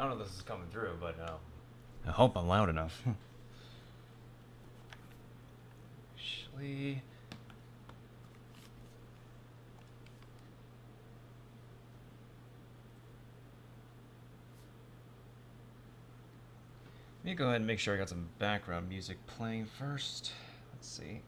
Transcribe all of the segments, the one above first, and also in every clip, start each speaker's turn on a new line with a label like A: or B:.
A: don't know if this is coming through, but I hope I'm loud enough. Actually, let me go ahead and make sure I got some background music playing first. Let's see.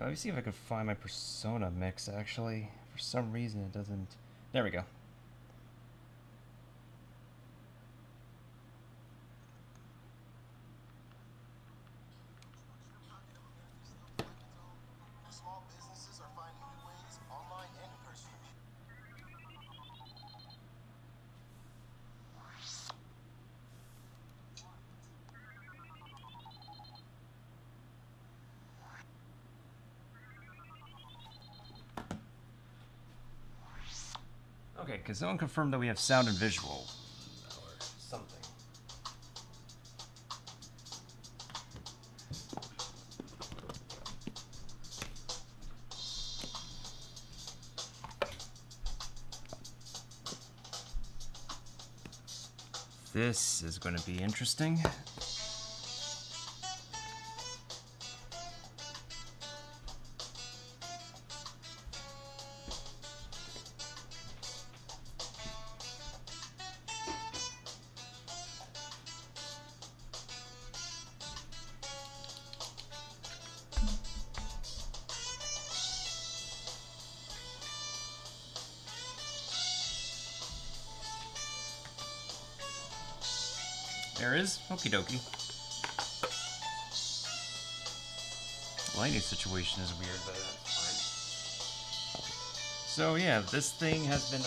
A: Let me see if I can find my persona mix, actually. For some reason it doesn't... There we go. Okay, can someone confirm that we have sound and visual? Or something. This is going to be interesting. There is. Okie dokie. Lighting situation is weird, but that's fine. So yeah, this thing has been,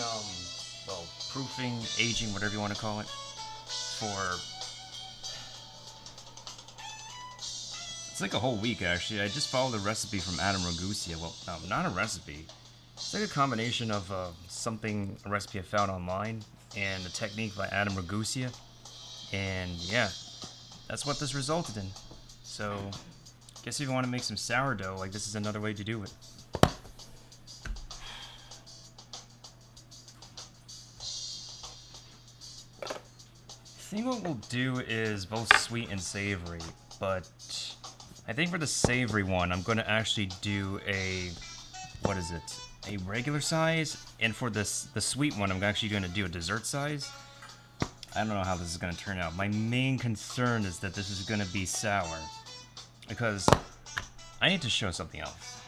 A: well, proofing, aging, whatever you want to call it, for... It's like a whole week, actually. I just followed a recipe from Adam Ragusa. Well, no, not a recipe. It's like a combination of a recipe I found online, and a technique by Adam Ragusa. And yeah, that's what this resulted in. So, guess if you want to make some sourdough, like, this is another way to do it. I think what we'll do is both sweet and savory, but I think for the savory one, I'm going to actually do a, what is it, a regular size, and for the sweet one, I'm actually going to do a dessert size. I don't know how this is going to turn out. My main concern is that this is going to be sour, because I need to show something else.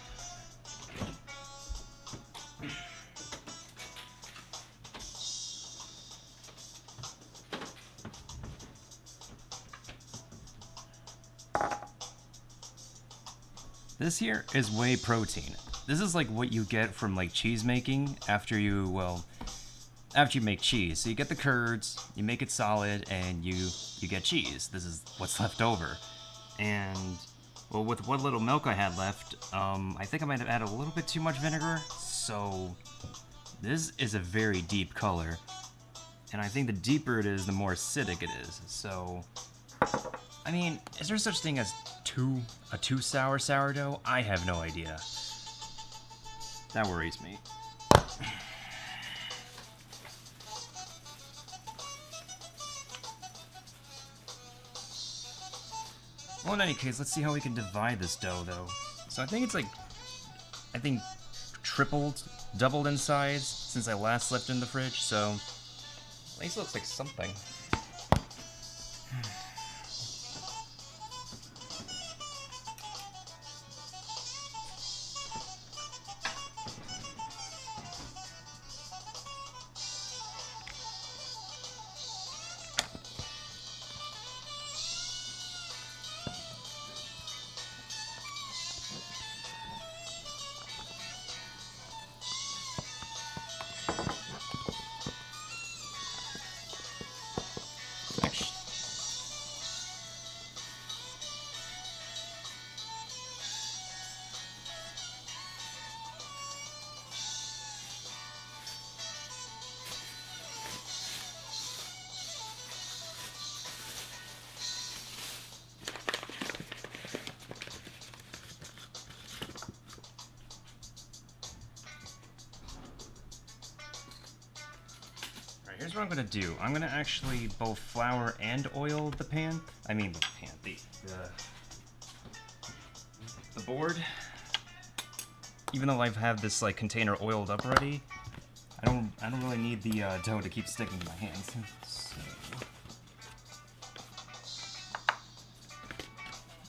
A: This here is whey protein. This is like what you get from like cheese making after you, well, after you make cheese. So you get the curds, you make it solid, and you get cheese. This is what's left over. And, well, with what little milk I had left, I think I might have added a little bit too much vinegar. So this is a very deep color. And I think the deeper it is, the more acidic it is. So, I mean, is there such thing as a too sour sourdough? I have no idea. That worries me. Well, in any case, let's see how we can divide this dough, though. So I think it's like, I think doubled in size since I last left it in the fridge, so at least it looks like something. Here's what I'm gonna do. I'm gonna actually both flour and oil the pan. I mean the pan, the board. Even though I've had this like container oiled up already, I don't really need the dough to keep sticking to my hands. So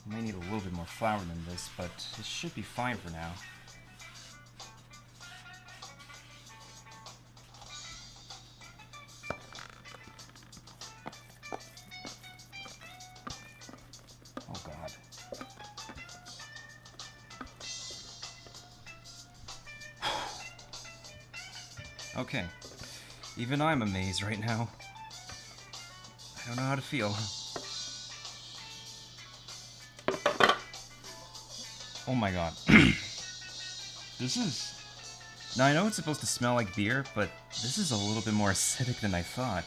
A: I may need a little bit more flour than this, but it should be fine for now. Okay, even I'm amazed right now. I don't know how to feel. Oh my god. This is... Now I know it's supposed to smell like beer, but this is a little bit more acidic than I thought.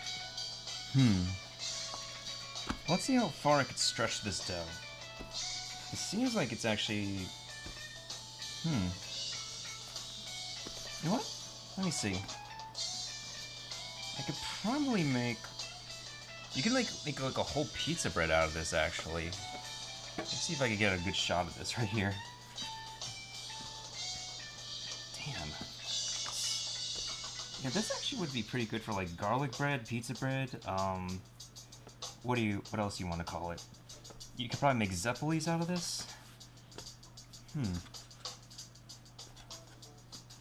A: Let's see how far I could stretch this dough. It seems like it's actually... You know what? Let me see. I could probably make... You can make like a whole pizza bread out of this, actually. Let's see if I can get a good shot of this right here. Damn. Yeah, this actually would be pretty good for like garlic bread, pizza bread. What else do you want to call it? You could probably make zeppelis out of this.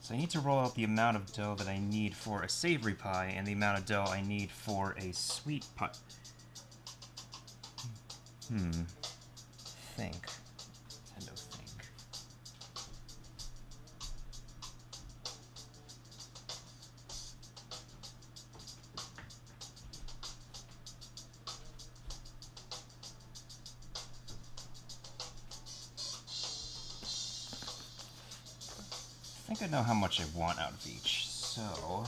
A: So I need to roll out the amount of dough that I need for a savory pie and the amount of dough I need for a sweet pie. Think. Nintendo think. I think I know how much I want out of each, so...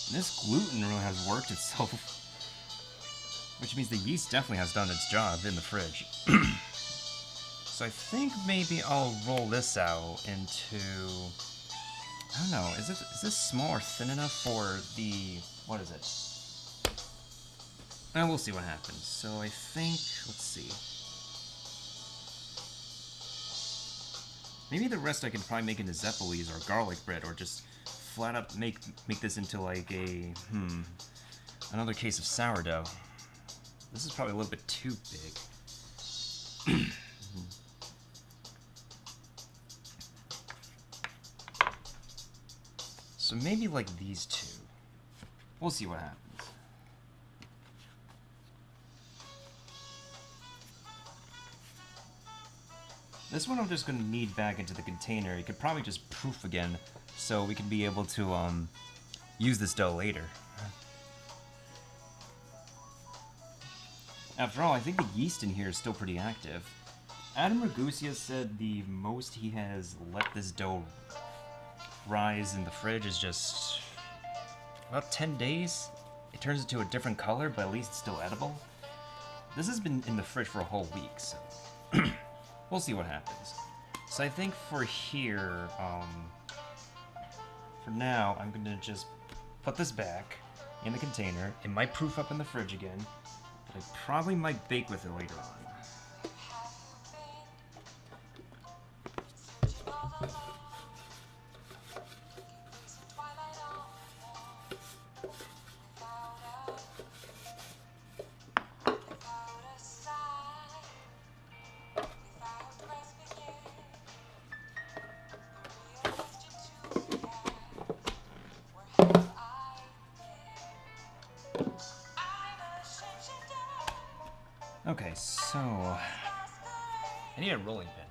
A: This gluten really has worked itself, which means the yeast definitely has done its job in the fridge. So I think maybe I'll roll this out into, I don't know, is this small or thin enough for the, what is it? We'll see what happens. So I think, let's see. Maybe the rest I can probably make into zeppelis or garlic bread, or just flat up make this into like a, another case of sourdough. This is probably a little bit too big. So maybe like these two. We'll see what happens. This one I'm just going to knead back into the container. You could probably just proof again, so we can be able to use this dough later. After all, I think the yeast in here is still pretty active. Adam Ragusia said the most he has let this dough rise in the fridge is just about 10 days. It turns into a different color, but at least it's still edible. This has been in the fridge for a whole week, so we'll see what happens. So I think for here, for now, I'm gonna just put this back in the container. It might proof up in the fridge again. I probably might bake with it later on. Okay, so I need a rolling pin.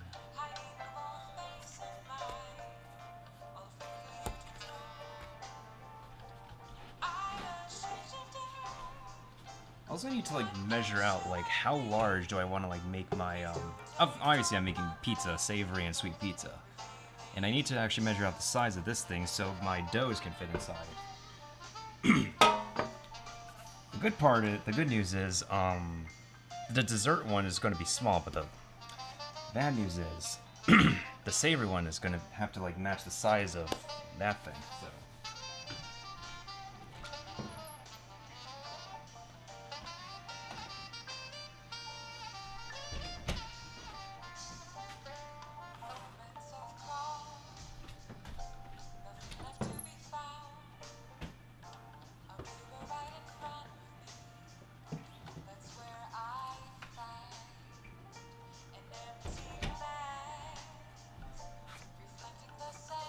A: I also need to like measure out like how large do I want to like make my obviously I'm making pizza, savory and sweet pizza. And I need to actually measure out the size of this thing so my doughs can fit inside. The good news is the dessert one is going to be small, but the bad news is the savory one is going to have to like match the size of that thing. So.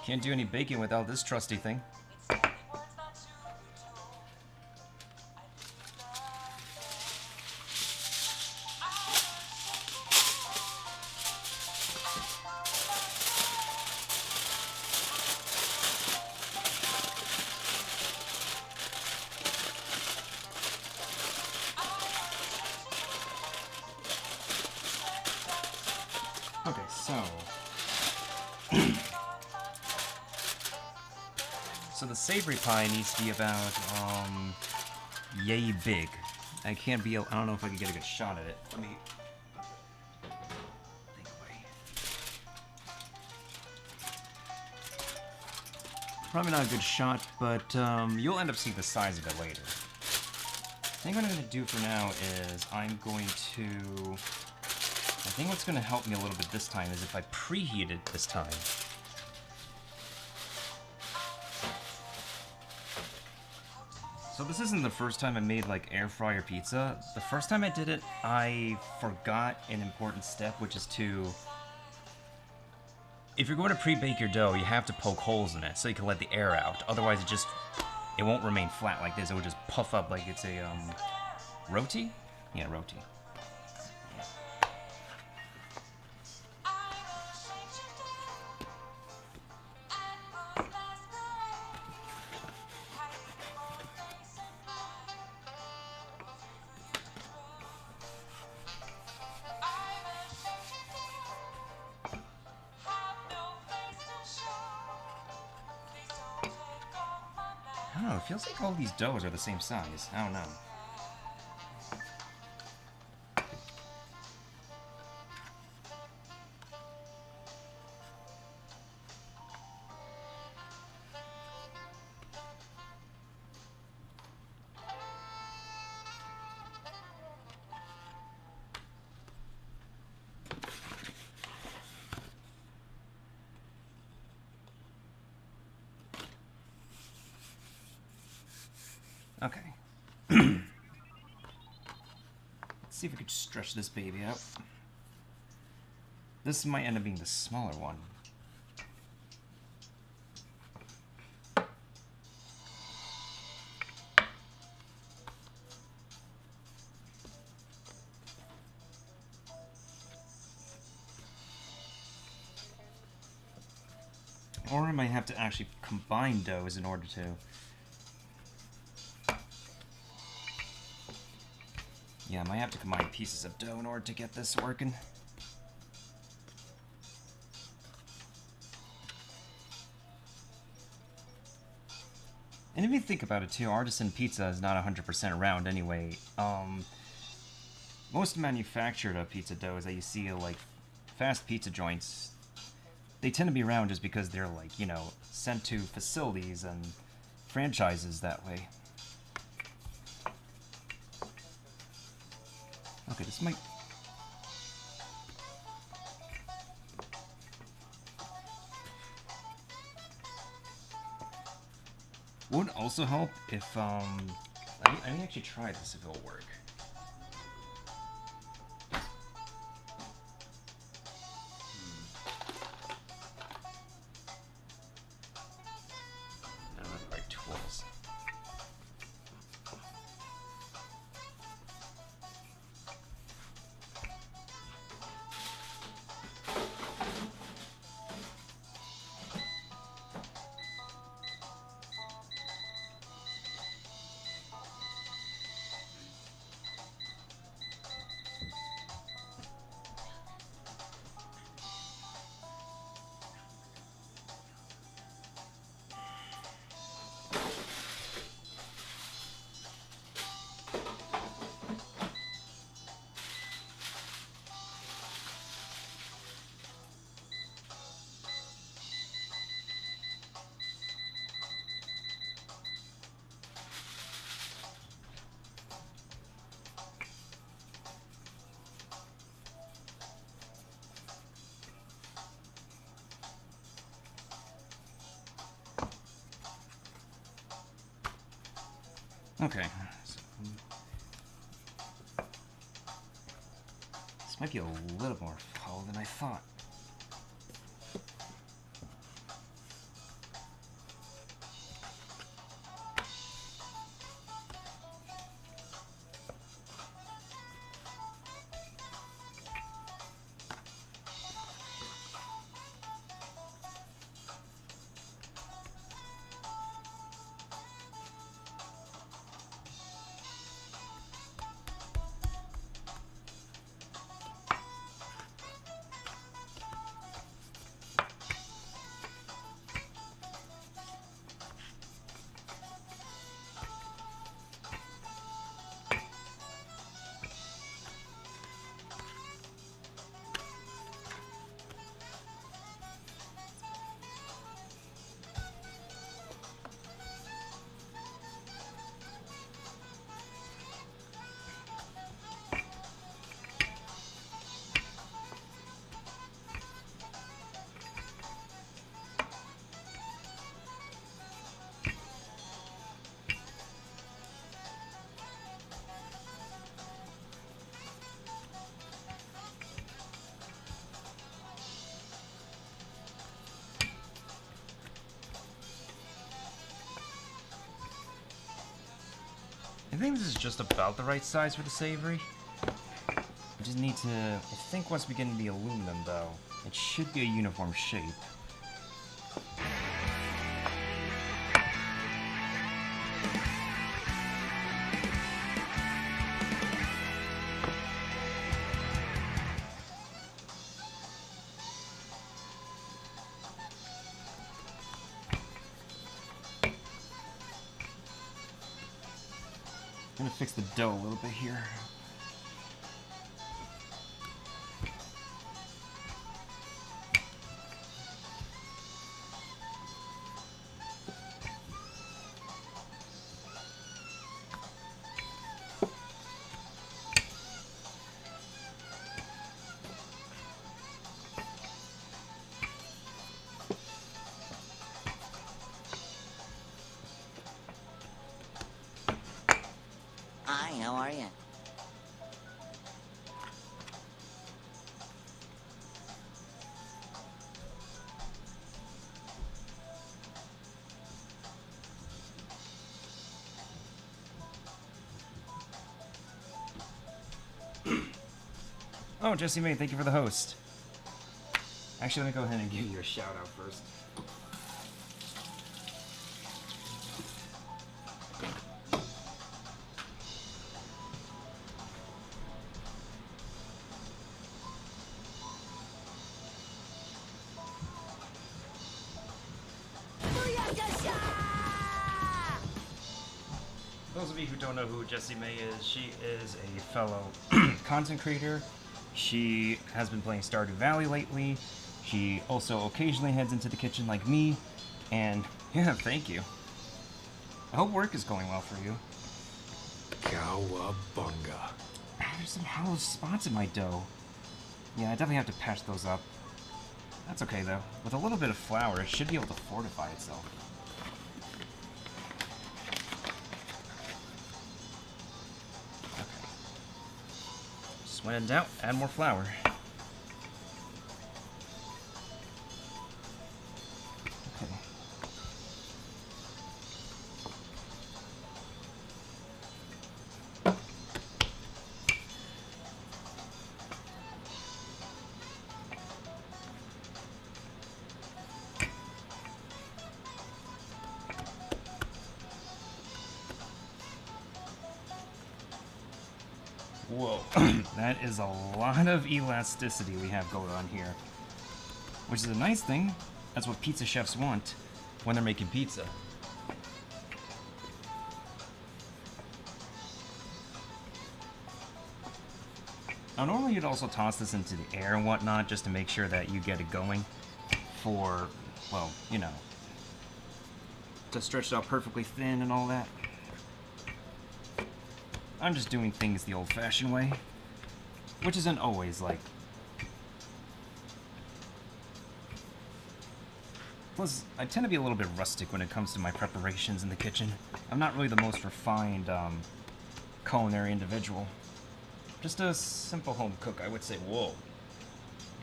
A: Can't do any baking without this trusty thing. Okay, so so the savory pie needs to be about yay big. I don't know if I can get a good shot at it. Let me think away. Probably not a good shot, but you'll end up seeing the size of it later. I think what I'm going to do for now is I think what's going to help me a little bit this time is if I preheat it this time. So this isn't the first time I made like air fryer pizza. The first time I did it, I forgot an important step, which is if you're going to pre-bake your dough, you have to poke holes in it so you can let the air out. Otherwise it won't remain flat like this. It will just puff up like it's a roti? Yeah, roti. I don't know, it feels like all these doughs are the same size. I don't know. Okay. Let's see if we could stretch this baby out. This might end up being the smaller one. Or I might have to actually combine doughs in order to... Yeah, I might have to combine pieces of dough in order to get this working. And if you think about it too, artisan pizza is not 100% round anyway. Most manufactured pizza doughs that you see at like fast pizza joints, they tend to be round just because they're like, you know, sent to facilities and franchises that way. Okay, this might... Would also help if, I may actually try this if it'll work. I don't have the right tools. Okay. So, this might be a little more hollow than I thought. I think this is just about the right size for the savory. I just need to... I think once we get into the aluminum, though, it should be a uniform shape. I'm gonna fix the dough a little bit here.
B: Hi, how are you?
A: Oh, Jesse May, thank you for the host. Actually, let me go ahead and give you a shout out first. those of you who don't know who Jessie May is, she is a fellow content creator. She has been playing Stardew Valley lately. She also occasionally heads into the kitchen like me. And yeah, thank you. I hope work is going well for you.
C: Cowabunga.
A: There's some hollow spots in my dough. Yeah, I definitely have to patch those up. That's okay though. With a little bit of flour, it should be able to fortify itself. Okay. Just when in doubt, add more flour. Okay. Whoa, that is a lot of elasticity we have going on here. Which is a nice thing. That's what pizza chefs want when they're making pizza. Now normally you'd also toss this into the air and whatnot just to make sure that you get it going for, well, you know, to stretch it out perfectly thin and all that. I'm just doing things the old-fashioned way, which isn't always like. Plus, I tend to be a little bit rustic when it comes to my preparations in the kitchen. I'm not really the most refined culinary individual. Just a simple home cook, I would say. Whoa.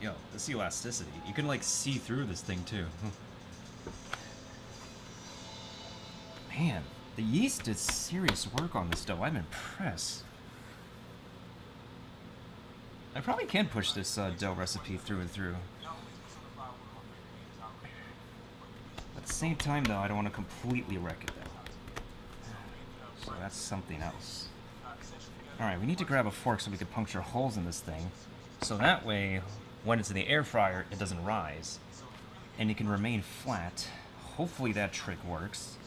A: Yo, this elasticity. You can like see through this thing too. Man. The yeast did serious work on this dough. I'm impressed. I probably can push this dough recipe through and through. At the same time, though, I don't want to completely wreck it, though. So that's something else. Alright, we need to grab a fork so we can puncture holes in this thing. So that way, when it's in the air fryer, it doesn't rise. And it can remain flat. Hopefully that trick works.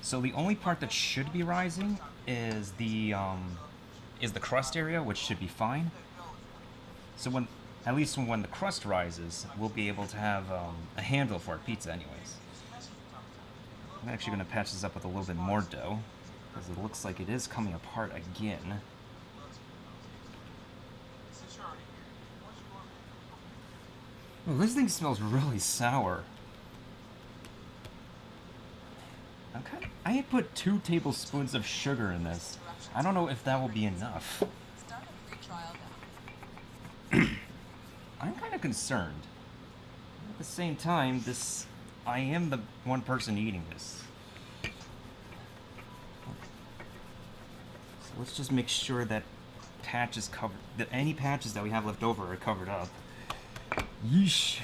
A: So the only part that should be rising is the crust area, which should be fine. So when, at least when the crust rises, we'll be able to have a handle for our pizza anyways. I'm actually going to patch this up with a little bit more dough, because it looks like it is coming apart again. Oh, this thing smells really sour. Okay. I had put 2 tablespoons of sugar in this. I don't know if that will be enough. I'm kind of concerned. At the same time, I am the one person eating this. So let's just make sure that patch is covered, that any patches that we have left over are covered up. Yeesh.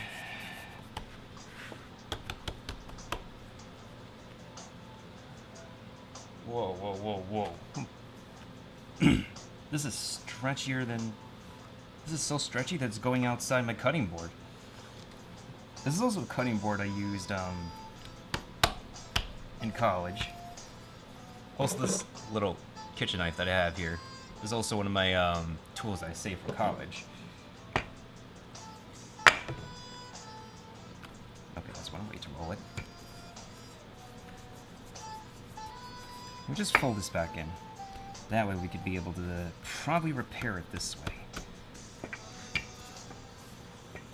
A: Whoa, whoa, whoa, whoa. This is stretchier than... This is so stretchy that it's going outside my cutting board. This is also a cutting board I used in college. Also, this little kitchen knife that I have here is also one of my tools that I saved for college. Okay, that's one way to roll it. We'll just fold this back in. That way we could be able to probably repair it this way.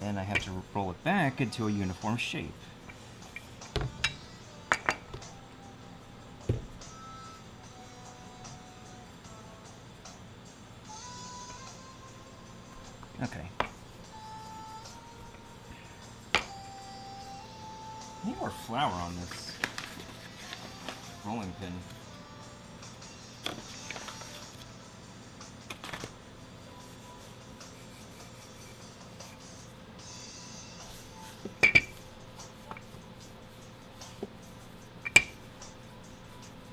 A: Then I have to roll it back into a uniform shape. Okay. I need more flour on this rolling pin.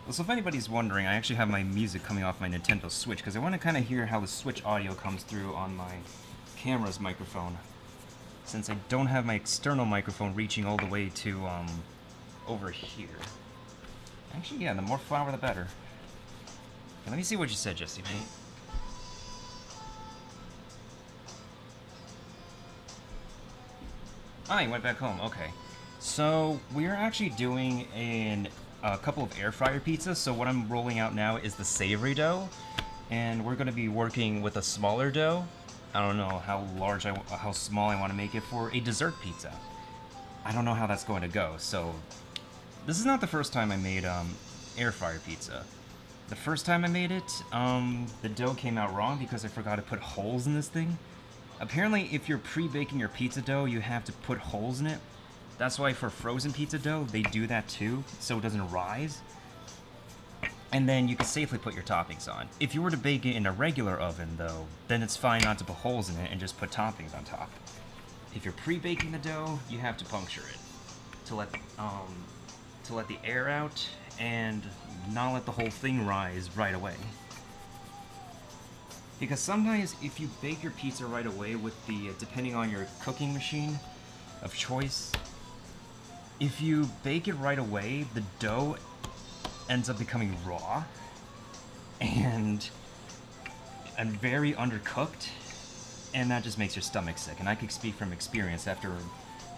A: So if anybody's wondering, I actually have my music coming off my Nintendo Switch because I want to kind of hear how the Switch audio comes through on my camera's microphone. Since I don't have my external microphone reaching all the way to over here. Actually, yeah, the more flour the better. Okay, let me see what you said, Jesse. Ah, you went back home. Okay. So we're actually doing a couple of air fryer pizzas. So what I'm rolling out now is the savory dough, and we're going to be working with a smaller dough. I don't know how small I want to make it for a dessert pizza. I don't know how that's going to go. So this is not the first time I made air fryer pizza. The first time I made it, the dough came out wrong because I forgot to put holes in this thing. Apparently, if you're pre-baking your pizza dough, you have to put holes in it. That's why for frozen pizza dough, they do that too, so it doesn't rise. And then you can safely put your toppings on. If you were to bake it in a regular oven, though, then it's fine not to put holes in it and just put toppings on top. If you're pre-baking the dough, you have to puncture it to let the air out and not let the whole thing rise right away. Because sometimes if you bake your pizza right away with depending on your cooking machine of choice, if you bake it right away, the dough ends up becoming raw and very undercooked, and that just makes your stomach sick. And I can speak from experience after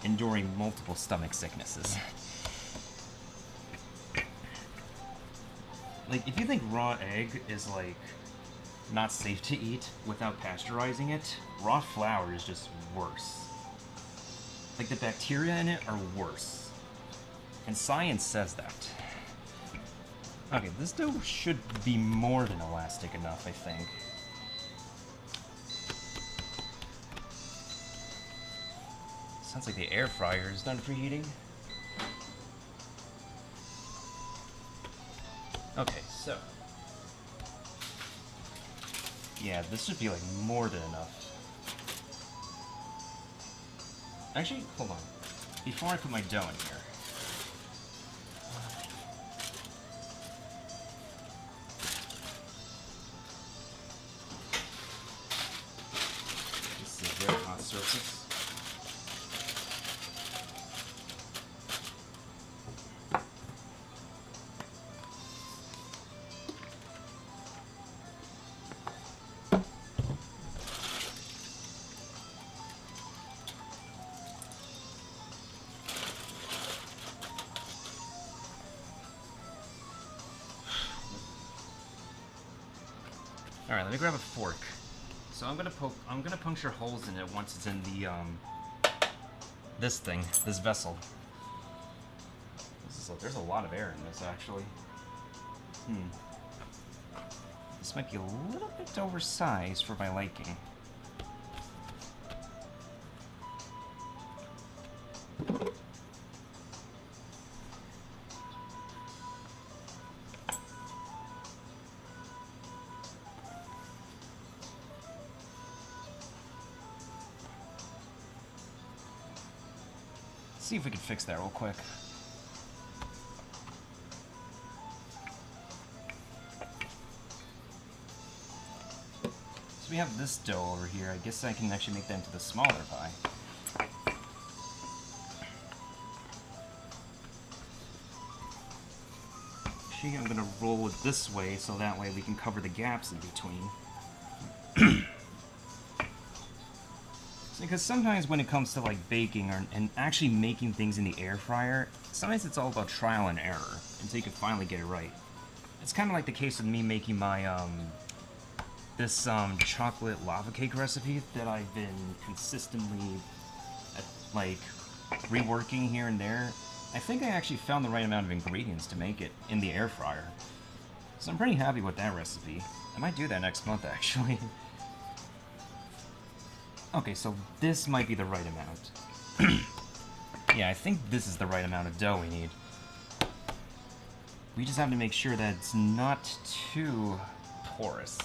A: enduring multiple stomach sicknesses. Like, if you think raw egg is like not safe to eat without pasteurizing it, raw flour is just worse. Like, the bacteria in it are worse. And science says that. Okay, this dough should be more than elastic enough, I think. Sounds like the air fryer is done preheating. Okay, so. Yeah, this should be like more than enough. Actually, hold on. Before I put my dough in here. This is a very hot surface. All right, let me grab a fork. So I'm gonna puncture holes in it once it's in the this vessel. There's a lot of air in this actually. This might be a little bit oversized for my liking. See if we can fix that real quick. So we have this dough over here. I guess I can actually make that into the smaller pie. Actually, I'm gonna roll it this way so that way we can cover the gaps in between. Because sometimes when it comes to like baking and actually making things in the air fryer, sometimes it's all about trial and error until you can finally get it right. It's kind of like the case with me making my this chocolate lava cake recipe that I've been consistently like reworking here and there. I think I actually found the right amount of ingredients to make it in the air fryer, so I'm pretty happy with that recipe. I might do that next month actually. Okay, so this might be the right amount. Yeah, I think this is the right amount of dough we need. We just have to make sure that it's not too porous.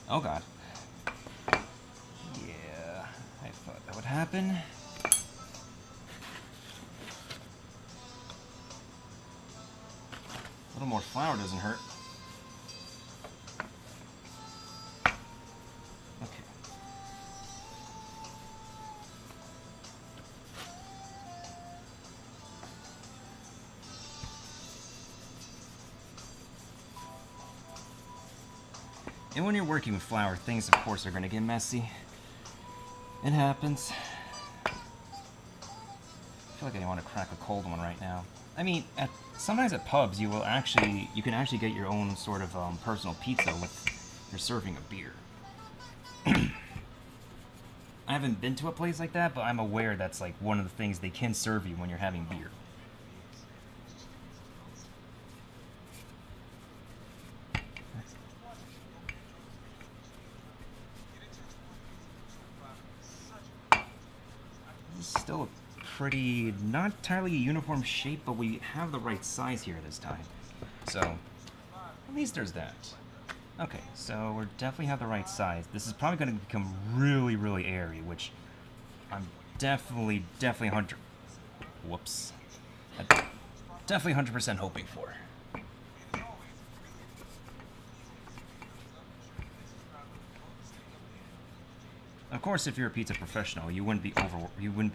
A: Oh god. Yeah, I thought that would happen. A little more flour doesn't hurt. And when you're working with flour, things, of course, are going to get messy. It happens. I feel like I want to crack a cold one right now. I mean, sometimes at pubs, you can actually get your own sort of personal pizza with you're serving a beer. I haven't been to a place like that, but I'm aware that's like one of the things they can serve you when you're having beer. This is still a pretty, not entirely a uniform shape, but we have the right size here this time. So, at least there's that. Okay, so we definitely have the right size. This is probably going to become really, really airy, which I'm definitely 100. Whoops. Definitely 100% hoping for. Of course, if you're a pizza professional, you wouldn't be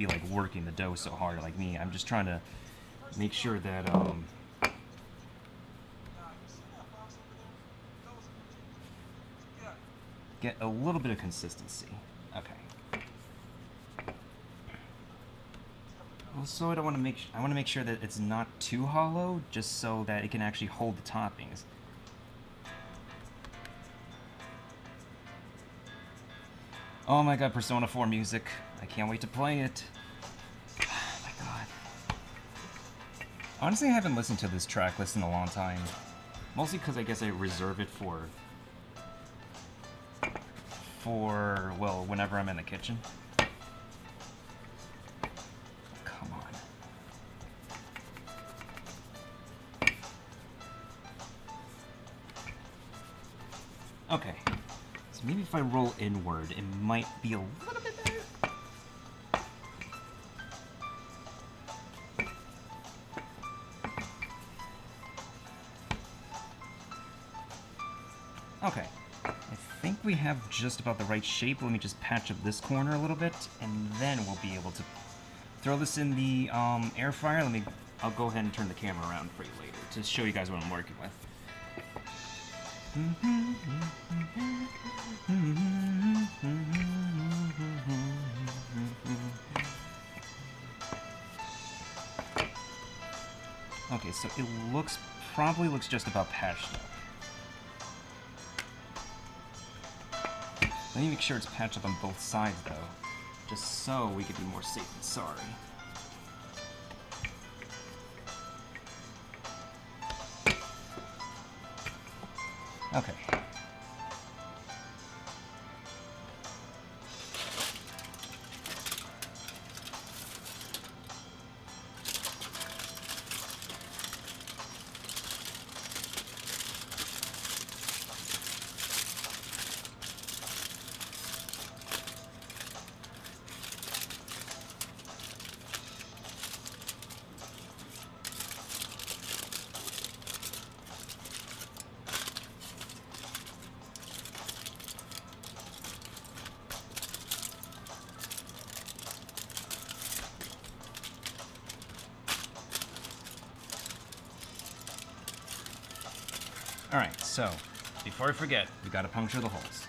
A: like working the dough so hard like me. I'm just trying to make sure that get a little bit of consistency. Okay. Also, I want to make sure that it's not too hollow, just so that it can actually hold the toppings. Oh my god, Persona 4 music. I can't wait to play it. Oh my god. Honestly, I haven't listened to this track list in a long time. Mostly because I guess I reserve it for, well, whenever I'm in the kitchen. Come on. Okay. So maybe if I roll inward, it might be a little bit better. Okay. I think we have just about the right shape. Let me just patch up this corner a little bit, and then we'll be able to throw this in the air fryer. I'll go ahead and turn the camera around for you later to show you guys what I'm working with. Okay, so it probably looks just about patched up. Let me make sure it's patched up on both sides, though, just so we can be more safe than sorry. Okay. Alright, so, before I forget, we gotta puncture the holes.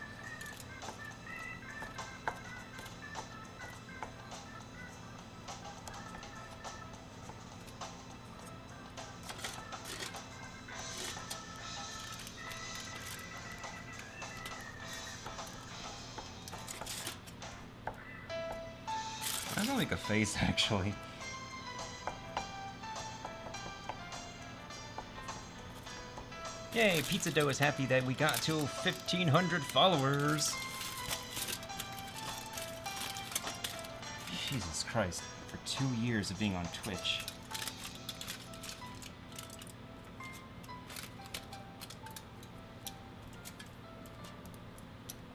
A: I'm gonna make a face, actually. Yay, Pizza Dough is happy that we got to 1,500 followers. Jesus Christ, for 2 years of being on Twitch.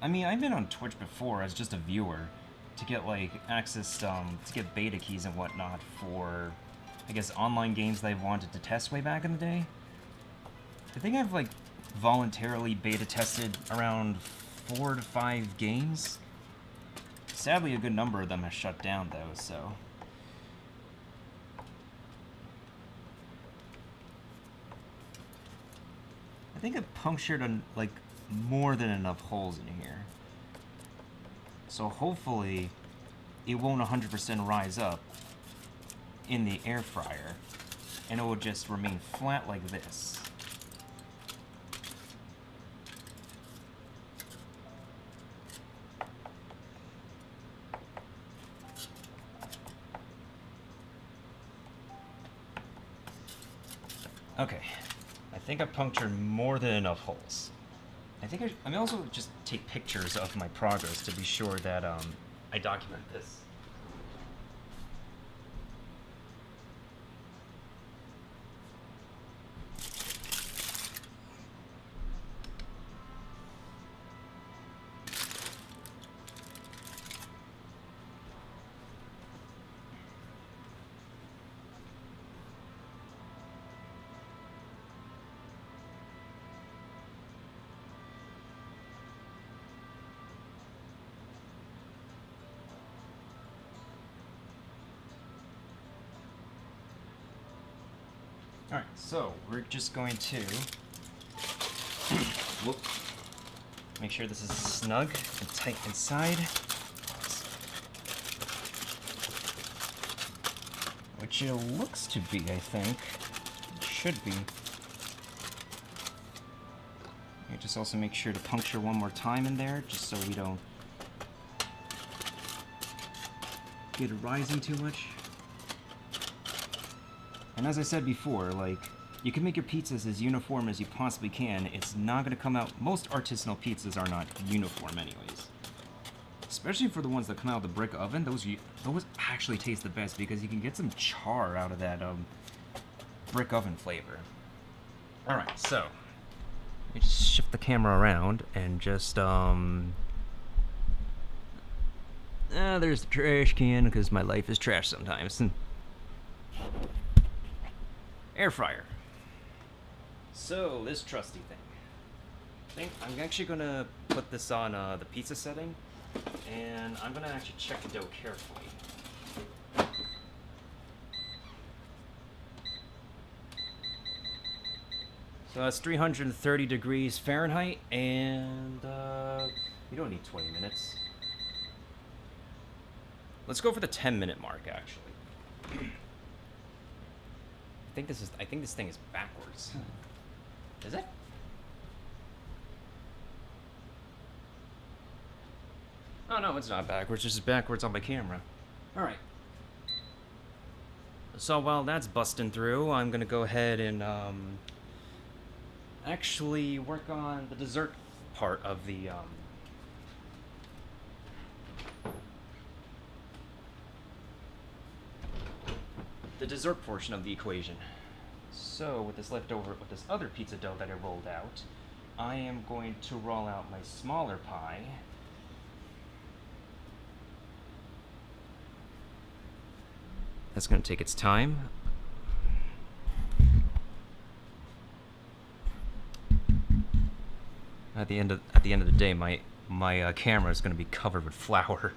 A: I mean, I've been on Twitch before as just a viewer to get, like, access, to get beta keys and whatnot for, I guess, online games that I wanted to test way back in the day. I think I've, like, voluntarily beta tested around 4 to 5 games. Sadly, a good number of them have shut down, though, so... I think I punctured, like, more than enough holes in here. So hopefully it won't 100% rise up in the air fryer, and it will just remain flat like this. Okay, I think I punctured more than enough holes. I may also just take pictures of my progress to be sure that I document this. Alright, so we're just going to whoop, make sure this is snug and tight inside. Which it looks to be, I think. It should be. You just also make sure to puncture one more time in there, just so we don't get it rising too much. And as I said before, like, you can make your pizzas as uniform as you possibly can. It's not going to come out... Most artisanal pizzas are not uniform anyways. Especially for the ones that come out of the brick oven, those actually taste the best because you can get some char out of that brick oven flavor. Alright, so... Let me just shift the camera around and just, there's the trash can because my life is trash sometimes. Air fryer. So, this trusty thing. I'm actually gonna put this on the pizza setting, and I'm gonna actually check the dough carefully. So that's 330 degrees Fahrenheit, and we don't need 20 minutes. Let's go for the 10-minute mark, actually. I think this thing is backwards. Is it? Oh no, it's not backwards, it's just backwards on my camera. Alright. So while that's busting through, I'm gonna go ahead and actually work on the dessert part of the dessert portion of the equation. So with this other pizza dough that I rolled out, I am going to roll out my smaller pie. That's going to take its time. At the end of the day, my camera is going to be covered with flour.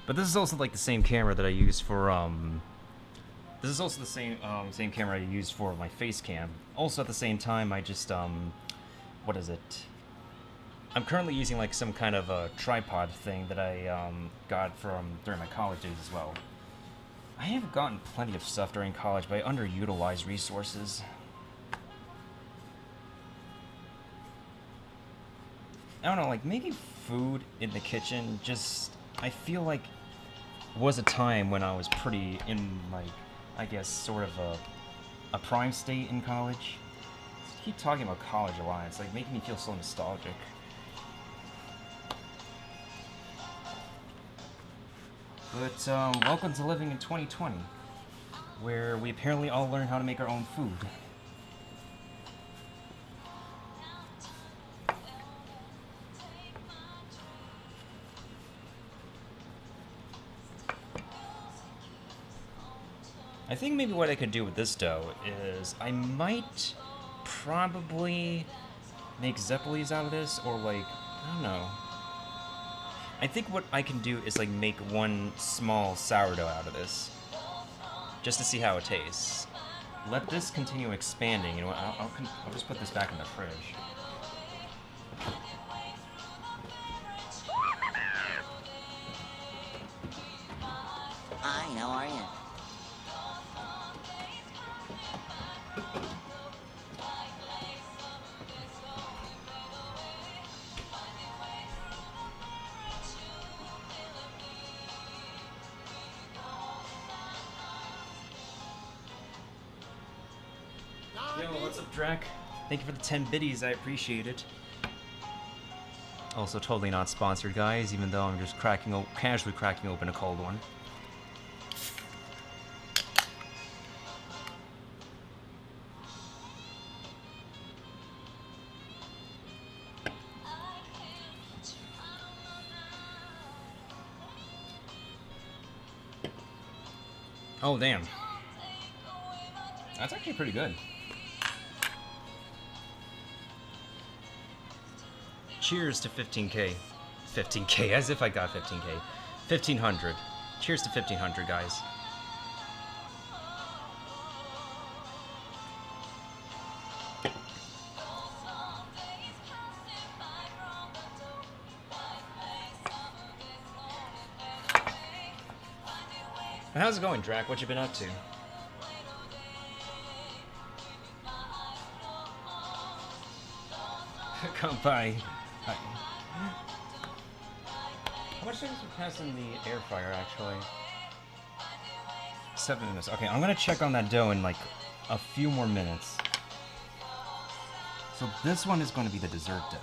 A: But this is also like the same camera that I use for this is also the same camera I use for my face cam. Also at the same time, I just what is it? I'm currently using like some kind of a tripod thing that I got from during my college days as well. I have gotten plenty of stuff during college, but I underutilized resources. I don't know, like making food in the kitchen just, I feel like was a time when I was pretty in like, I guess sort of a prime state in college. I keep talking about college a lot, it's like making me feel so nostalgic. But welcome to living in 2020, where we apparently all learn how to make our own food. I think maybe what I could do with this dough is I might probably make zeppelis out of this, or like, I don't know. I think what I can do is like make one small sourdough out of this. just to see how it tastes. Let this continue expanding. You know what? I'll just put this back in the fridge.
B: Hi, how are you?
A: Yo, what's up, Drac? Thank you for the 10 biddies, I appreciate it. Also, totally not sponsored, guys, even though I'm just casually cracking open a cold one. Oh, damn. That's actually pretty good. Cheers to 15K. 15K, as if I got 15K. 1500. Cheers to 1500, guys. How's it going, Drac? What you been up to? Come by. How much things we pass in the air fryer, actually? 7 minutes. Okay, I'm gonna check on that dough in like a few more minutes. So this one is going to be the dessert dough.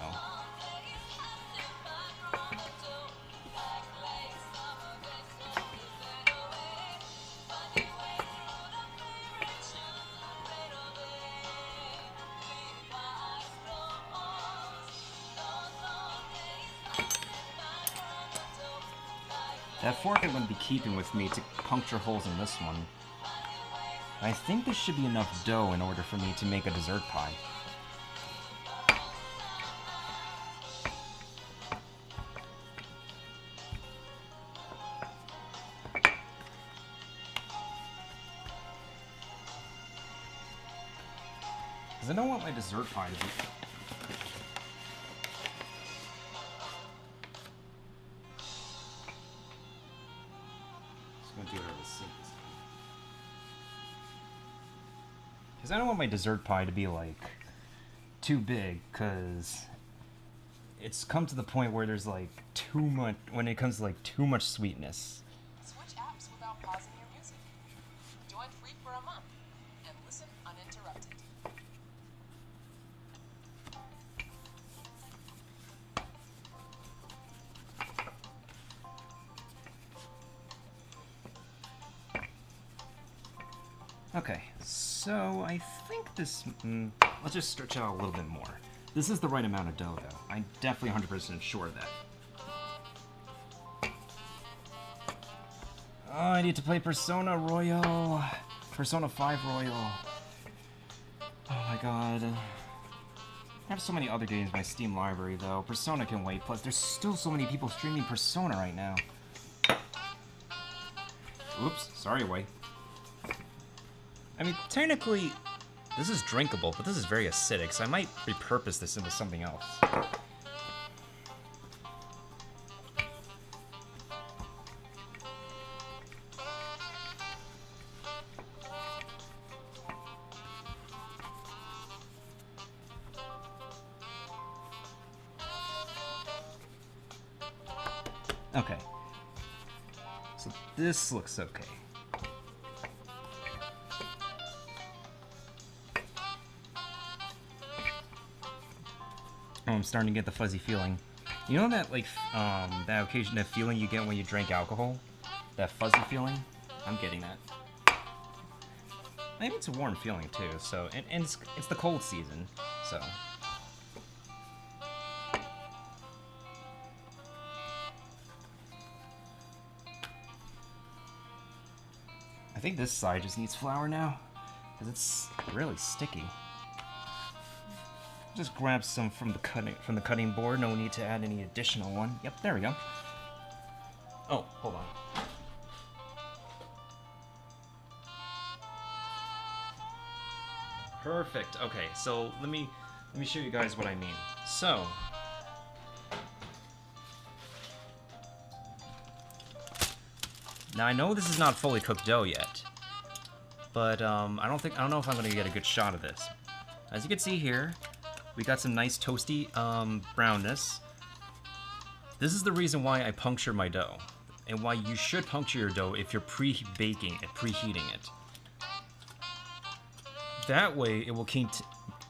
A: That fork I'm going to be keeping with me to puncture holes in this one. I think this should be enough dough in order for me to make a dessert pie. Because I don't want my dessert pie to be... Because I don't want my dessert pie to be, like, too big, because it's come to the point where there's, like, too much, when it comes to, like, too much sweetness.
C: Switch apps without pausing your music. Join free for a month and listen uninterrupted.
A: Okay, so I think this... let's just stretch out a little bit more. This is the right amount of dough, though. I'm definitely 100% sure of that. Oh, I need to play Persona Royal. Persona 5 Royal. Oh my god. I have so many other games in my Steam library, though. Persona can wait. Plus, there's still so many people streaming Persona right now. Oops, sorry, Wei. I mean, technically, this is drinkable, but this is very acidic, so I might repurpose this into something else. Okay. So this looks okay. Oh, I'm starting to get the fuzzy feeling. You know that, like, that feeling you get when you drink alcohol? That fuzzy feeling? I'm getting that. Maybe it's a warm feeling, too, so... And it's the cold season, so... I think this side just needs flour now, because it's really sticky. Just grab some from the cutting board. No need to add any additional one. Yep, there we go. Oh, hold on. Perfect. Okay, so let me show you guys what I mean. So, now I know this is not fully cooked dough yet, but I don't know if I'm gonna get a good shot of this. As you can see here, we got some nice toasty brownness. This is the reason why I puncture my dough, and why you should puncture your dough if you're pre-baking it, preheating it. That way, it will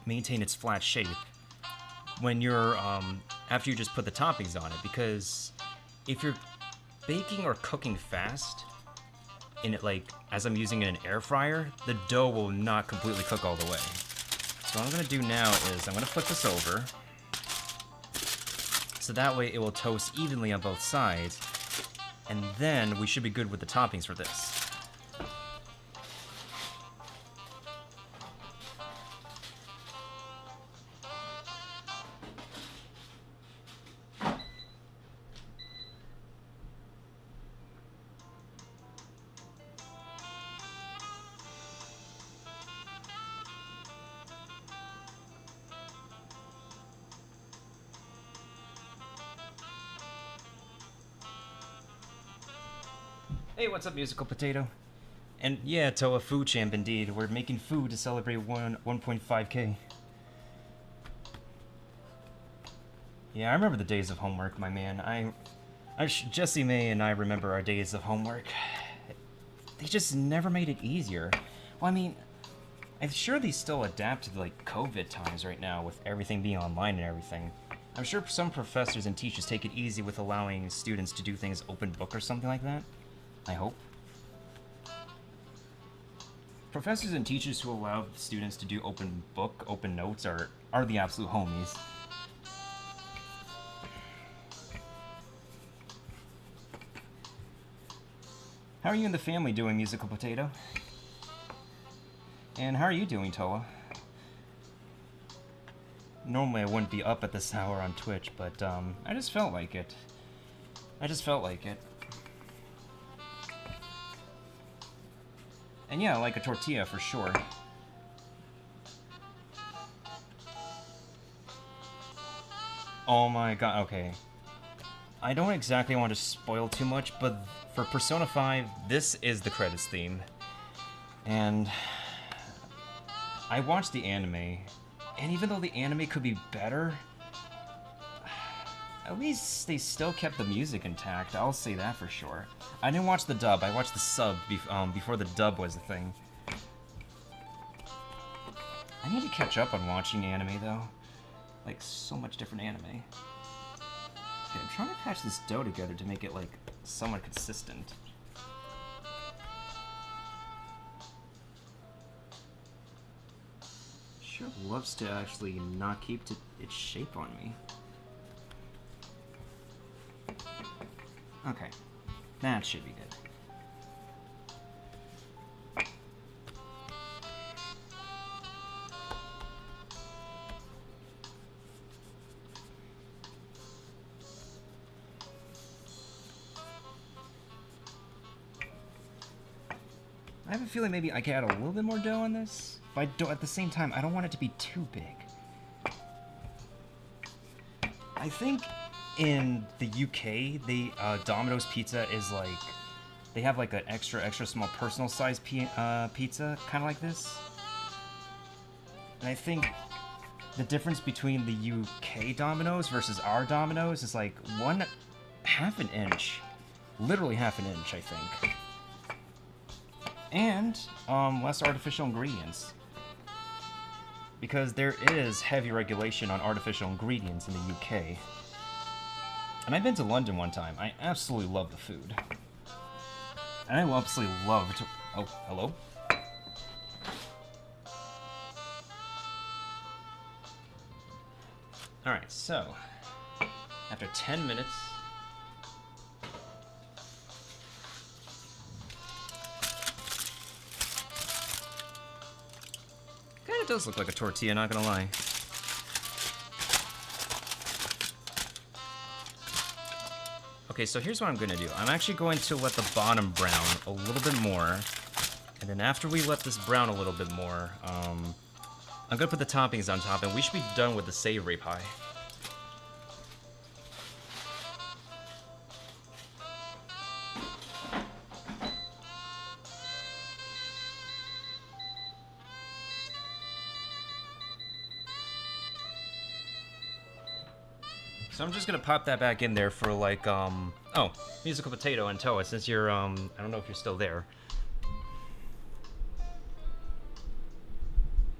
A: maintain its flat shape when you're after you just put the toppings on it. Because if you're baking or cooking fast in it, like as I'm using it in an air fryer, the dough will not completely cook all the way. So what I'm gonna do now is I'm gonna flip this over, so that way it will toast evenly on both sides, and then we should be good with the toppings for this. Hey, what's up, Musical Potato? And yeah, Toa Food Champ indeed. We're making food to celebrate 1.5K. Yeah, I remember the days of homework, my man. Jessie May and I remember our days of homework. They just never made it easier. Well, I mean, I'm sure they still adapt to like COVID times right now with everything being online and everything. I'm sure some professors and teachers take it easy with allowing students to do things open book or something like that. I hope. Professors and teachers who allow students to do open book, open notes are the absolute homies. How are you and the family doing, Musical Potato? And how are you doing, Toa? Normally I wouldn't be up at this hour on Twitch, but I just felt like it. And yeah, I like a tortilla for sure. Oh my god, okay. I don't exactly want to spoil too much, but for Persona 5, this is the credits theme. And I watched the anime, and even though the anime could be better, at least they still kept the music intact, I'll say that for sure. I didn't watch the dub, I watched the sub before the dub was a thing. I need to catch up on watching anime though. Like, so much different anime. Okay, I'm trying to patch this dough together to make it, like, somewhat consistent. Sure loves to actually not keep its shape on me. Okay, that should be good. I have a feeling maybe I could add a little bit more dough on this, but at the same time, I don't want it to be too big. I think in the UK, Domino's Pizza is like, they have like an extra small personal size pizza, kind of like this. And I think the difference between the UK Domino's versus our Domino's is like half an inch. Literally half an inch, I think. And less artificial ingredients. Because there is heavy regulation on artificial ingredients in the UK. And I've been to London one time. I absolutely love the food. And I absolutely love to... Oh, hello? Alright, so... After 10 minutes... Kinda does look like a tortilla, not gonna lie. Okay, so here's what I'm gonna do. I'm actually going to let the bottom brown a little bit more, and then after we let this brown a little bit more, I'm gonna put the toppings on top, and we should be done with the savory pie. So I'm just gonna pop that back in there for like, oh, musical potato and Toa, since you're, I don't know if you're still there.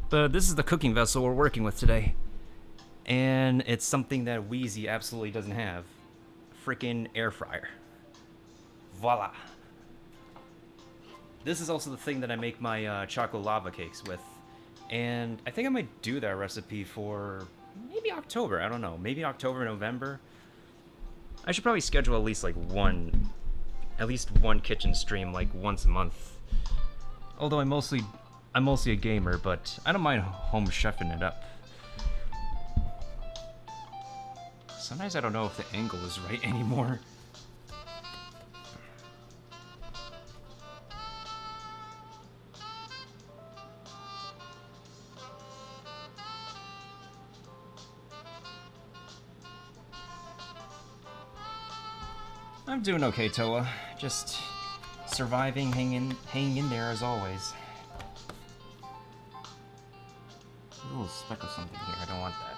A: But this is the cooking vessel we're working with today. And it's something that Wheezy absolutely doesn't have. Freaking air fryer. Voila. This is also the thing that I make my chocolate lava cakes with. And I think I might do that recipe for maybe October. I don't know. Maybe October, November. I should probably schedule at least like at least one kitchen stream like once a month. Although I'm mostly a gamer, but I don't mind home chefing it up. Sometimes I don't know if the angle is right anymore. I'm doing okay, Toa. Just surviving, hanging in there as always. A little speck of something here. I don't want that.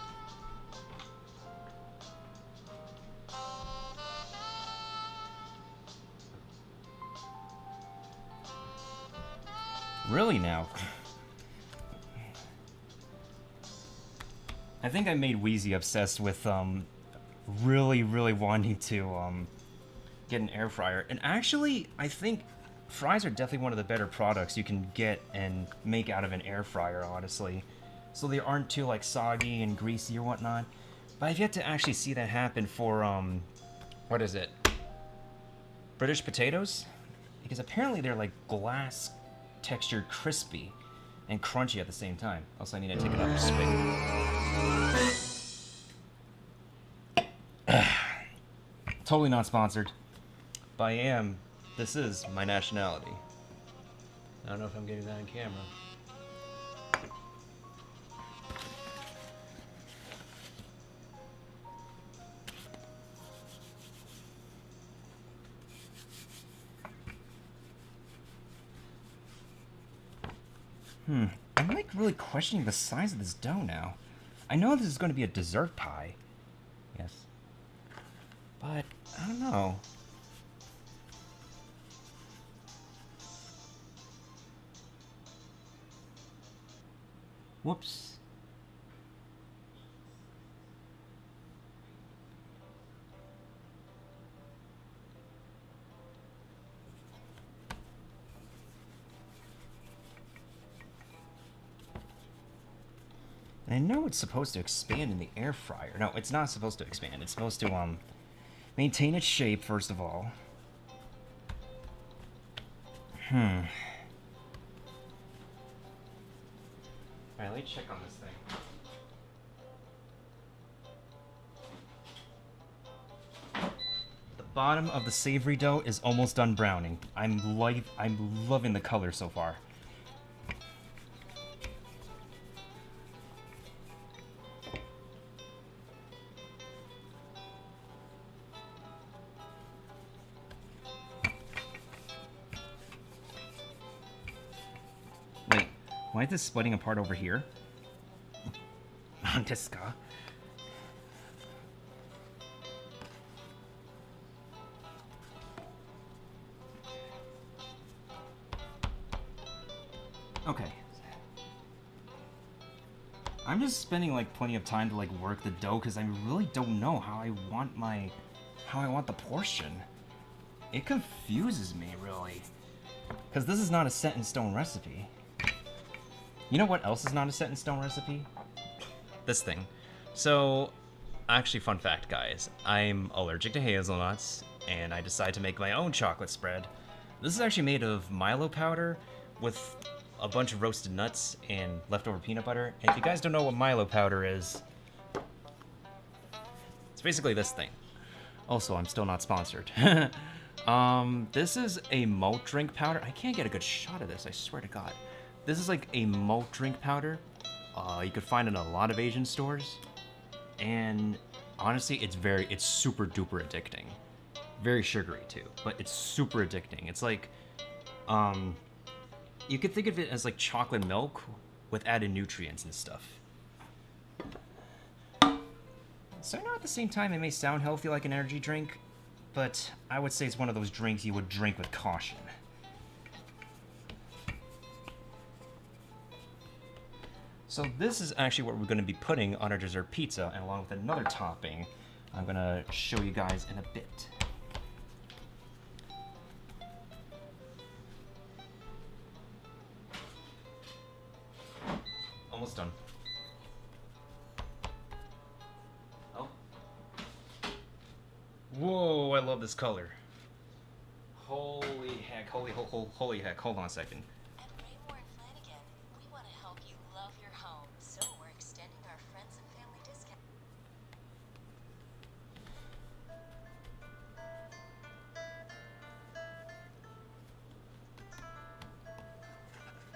A: Really now? I think I made Wheezy obsessed with really wanting to get an air fryer. And actually, I think fries are definitely one of the better products you can get and make out of an air fryer, honestly. So they aren't too like soggy and greasy or whatnot. But I've yet to actually see that happen for what is it? British potatoes? Because apparently they're like glass textured crispy and crunchy at the same time. Also, I need to take another spit. Totally not sponsored. But I am. This is my nationality. I don't know if I'm getting that on camera. I'm like really questioning the size of this dough now. I know this is going to be a dessert pie. Yes. But, I don't know. Whoops. I know it's supposed to expand in the air fryer. No, it's not supposed to expand. It's supposed to, maintain its shape, first of all. Alright, let me check on this thing. The bottom of the savory dough is almost done browning. I'm loving the color so far. Why is this splitting apart over here? Mantiska. Okay. I'm just spending like plenty of time to like work the dough because I really don't know how I want the portion. It confuses me really. Because this is not a set in stone recipe. You know what else is not a set in stone recipe? This thing. So, actually, fun fact, guys. I'm allergic to hazelnuts, and I decided to make my own chocolate spread. This is actually made of Milo powder with a bunch of roasted nuts and leftover peanut butter. And if you guys don't know what Milo powder is, it's basically this thing. Also, I'm still not sponsored. This is a malt drink powder. I can't get a good shot of this, I swear to God. This is like a malt drink powder You could find it in a lot of Asian stores, and honestly, it's super duper addicting. Very sugary too, but it's super addicting. It's like, you could think of it as like chocolate milk with added nutrients and stuff. So I know at the same time it may sound healthy like an energy drink, but I would say it's one of those drinks you would drink with caution. So this is actually what we're going to be putting on our dessert pizza, and along with another topping I'm going to show you guys in a bit. Almost done. Oh. Whoa, I love this color. Holy heck, holy heck. Hold on a second.
D: At FRYER and Flanagan, we want to help you love your home, so we're extending our friends and family discount.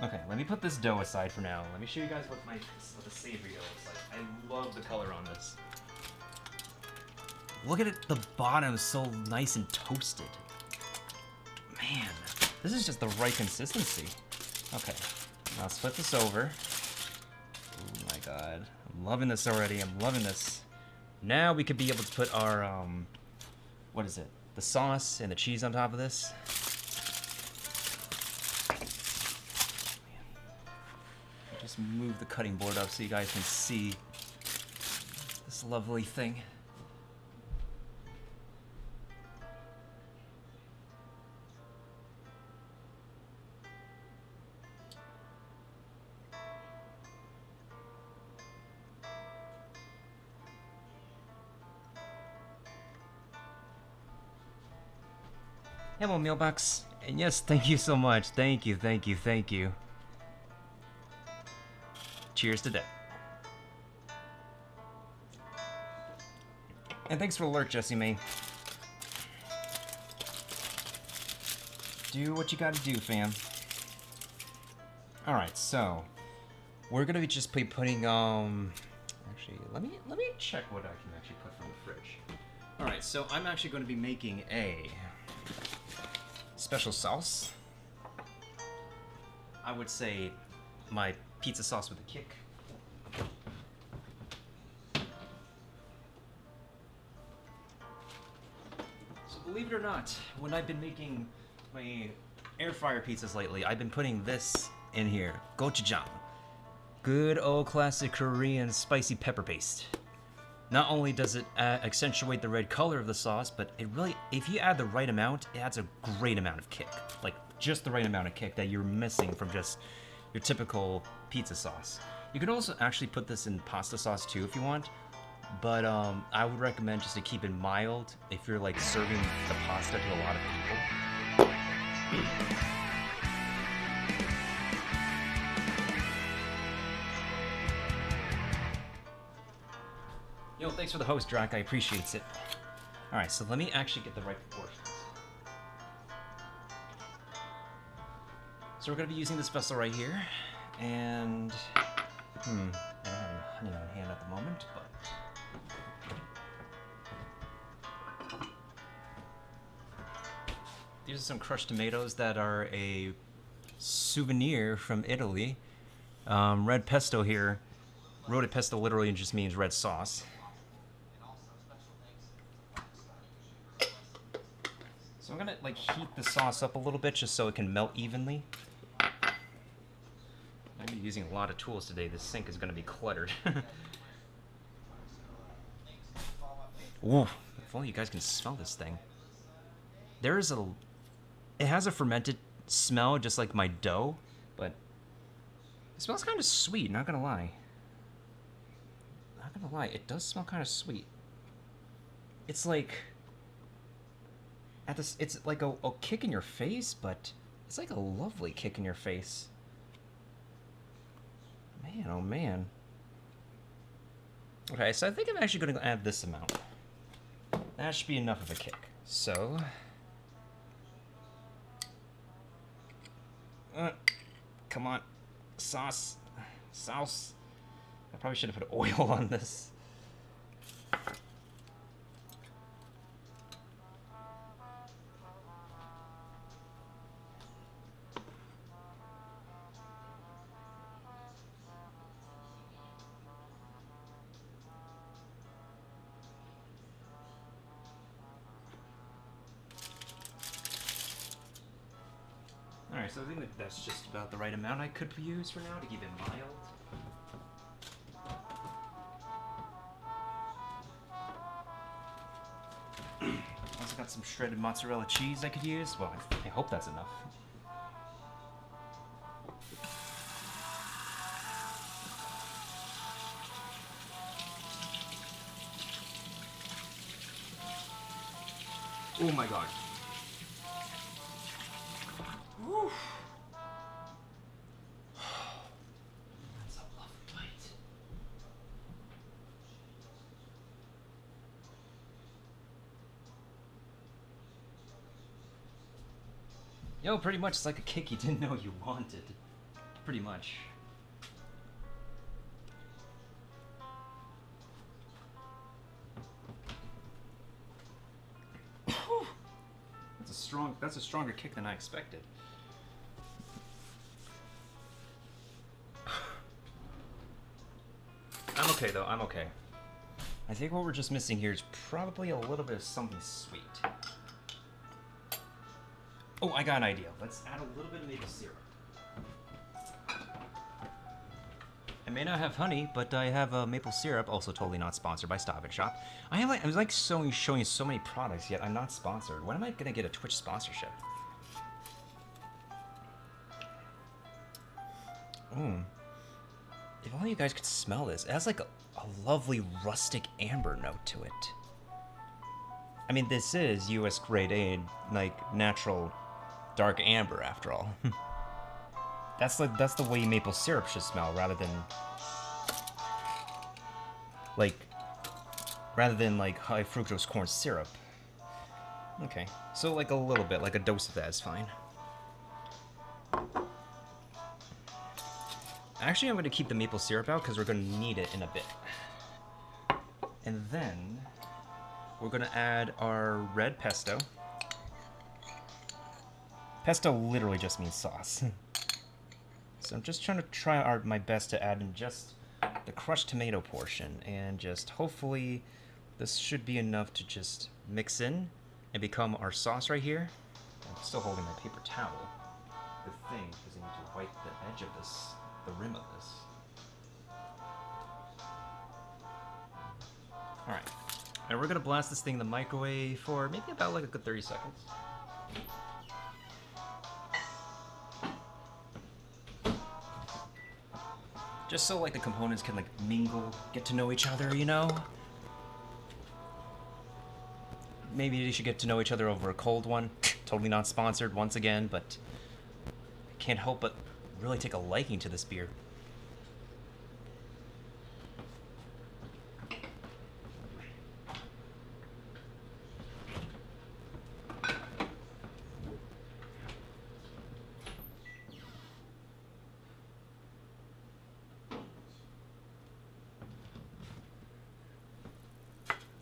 A: Okay, let me put this dough aside for now. Let me show you guys what the savory dough looks like. I love the color on this. Look at it, the bottom is so nice and toasted. Man, this is just the right consistency. Okay, now let's flip this over. Oh my god, I'm loving this already. I'm loving this. Now we could be able to put our, what is it? The sauce and the cheese on top of this. Just move the cutting board up so you guys can see this lovely thing. Hello, Mailbox. And yes, thank you so much. Thank you, thank you, thank you. Cheers to that. And thanks for the alert, Jessie May. Do what you gotta do, fam. Alright, so we're gonna be just putting actually let me check what I can actually put from the fridge. Alright, so I'm actually gonna be making a special sauce. I would say my pizza sauce with a kick. So believe it or not, when I've been making my air fryer pizzas lately, I've been putting this in here, gochujang. Good old classic Korean spicy pepper paste. Not only does it accentuate the red color of the sauce, but it really, if you add the right amount, it adds a great amount of kick. Like, just the right amount of kick that you're missing from just your typical pizza sauce. You could also actually put this in pasta sauce too if you want, but I would recommend just to keep it mild if you're like serving the pasta to a lot of people. Yo, thanks for the host, Drac. I appreciate it. Alright, so let me actually get the right proportions. So we're going to be using this vessel right here. And, I don't have any honey on hand at the moment, but... These are some crushed tomatoes that are a souvenir from Italy. Red pesto here. Rode pesto literally just means red sauce. So I'm gonna like heat the sauce up a little bit just so it can melt evenly. I'm gonna be using a lot of tools today. This sink is gonna be cluttered. Ooh, if only you guys can smell this thing. It has a fermented smell just like my dough, but it smells kind of sweet, not gonna lie. Not gonna lie, it does smell kind of sweet. It's like it's like a kick in your face, but it's like a lovely kick in your face. Man, oh man. Okay, so I think I'm actually gonna add this amount. That should be enough of a kick. So, come on, sauce. Probably should have put oil on this. Alright, so I think that that's just about the right amount I could use for now to keep it mild. Also got some shredded mozzarella cheese I could use. Well, I hope that's enough. Oh my god. Woo. That's a lovely bite. Yo, pretty much it's like a cake you didn't know you wanted. Pretty much. That's a stronger kick than I expected. I'm okay though, I'm okay. I think what we're just missing here is probably a little bit of something sweet. Oh, I got an idea. Let's add a little bit of maple syrup. I may not have honey, but I have maple syrup, also totally not sponsored by Stop and Shop. I'm like showing so many products, yet I'm not sponsored. When am I gonna get a Twitch sponsorship? If only you guys could smell this. It has like a lovely rustic amber note to it. I mean, this is US grade A, like natural dark amber after all. That's the way maple syrup should smell, rather than like high fructose corn syrup. Okay, so like a little bit, like a dose of that is fine. Actually, I'm going to keep the maple syrup out because we're going to need it in a bit. And then we're going to add our red pesto. Pesto literally just means sauce. So I'm just trying to my best to add in just the crushed tomato portion, and just hopefully this should be enough to just mix in and become our sauce right here. I'm still holding my paper towel. Good thing, because I need to wipe the edge of this, the rim of this. Alright, and we're gonna blast this thing in the microwave for maybe about like a good 30 seconds. Just so like the components can like mingle, get to know each other, you know? Maybe they should get to know each other over a cold one. Totally not sponsored once again, but I can't help but really take a liking to this beer.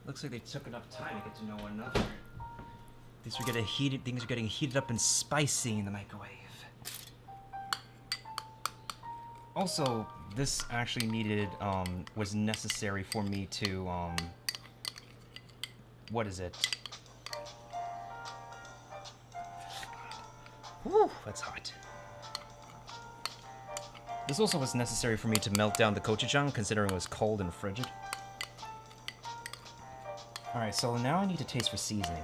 A: Looks like they took enough time to get to know one another. Things are getting heated up and spicy in the microwave. Also, this actually was necessary for me to, what is it? Whew, that's hot. This also was necessary for me to melt down the gochujang, considering it was cold and frigid. Alright, so now I need to taste for seasoning.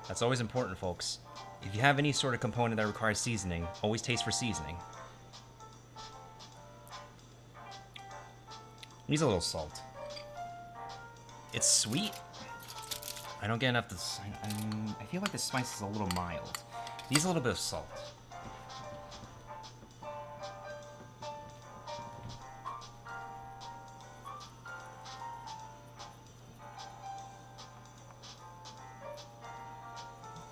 A: That's always important, folks. If you have any sort of component that requires seasoning, always taste for seasoning. Needs a little salt. It's sweet. I don't get enough I feel like the spice is a little mild. Needs a little bit of salt.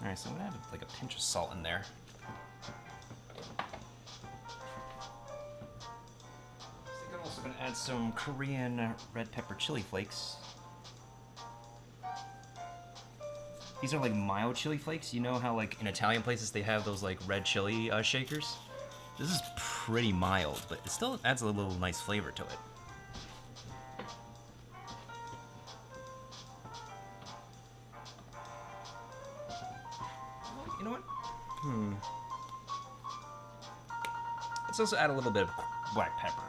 A: Alright, so I'm gonna add like a pinch of salt in there. I think I'm also I'm gonna add some Korean red pepper chili flakes. These are like mild chili flakes. You know how like in Italian places they have those like red chili shakers? This is pretty mild, but it still adds a little nice flavor to it. You know what? Let's also add a little bit of black pepper.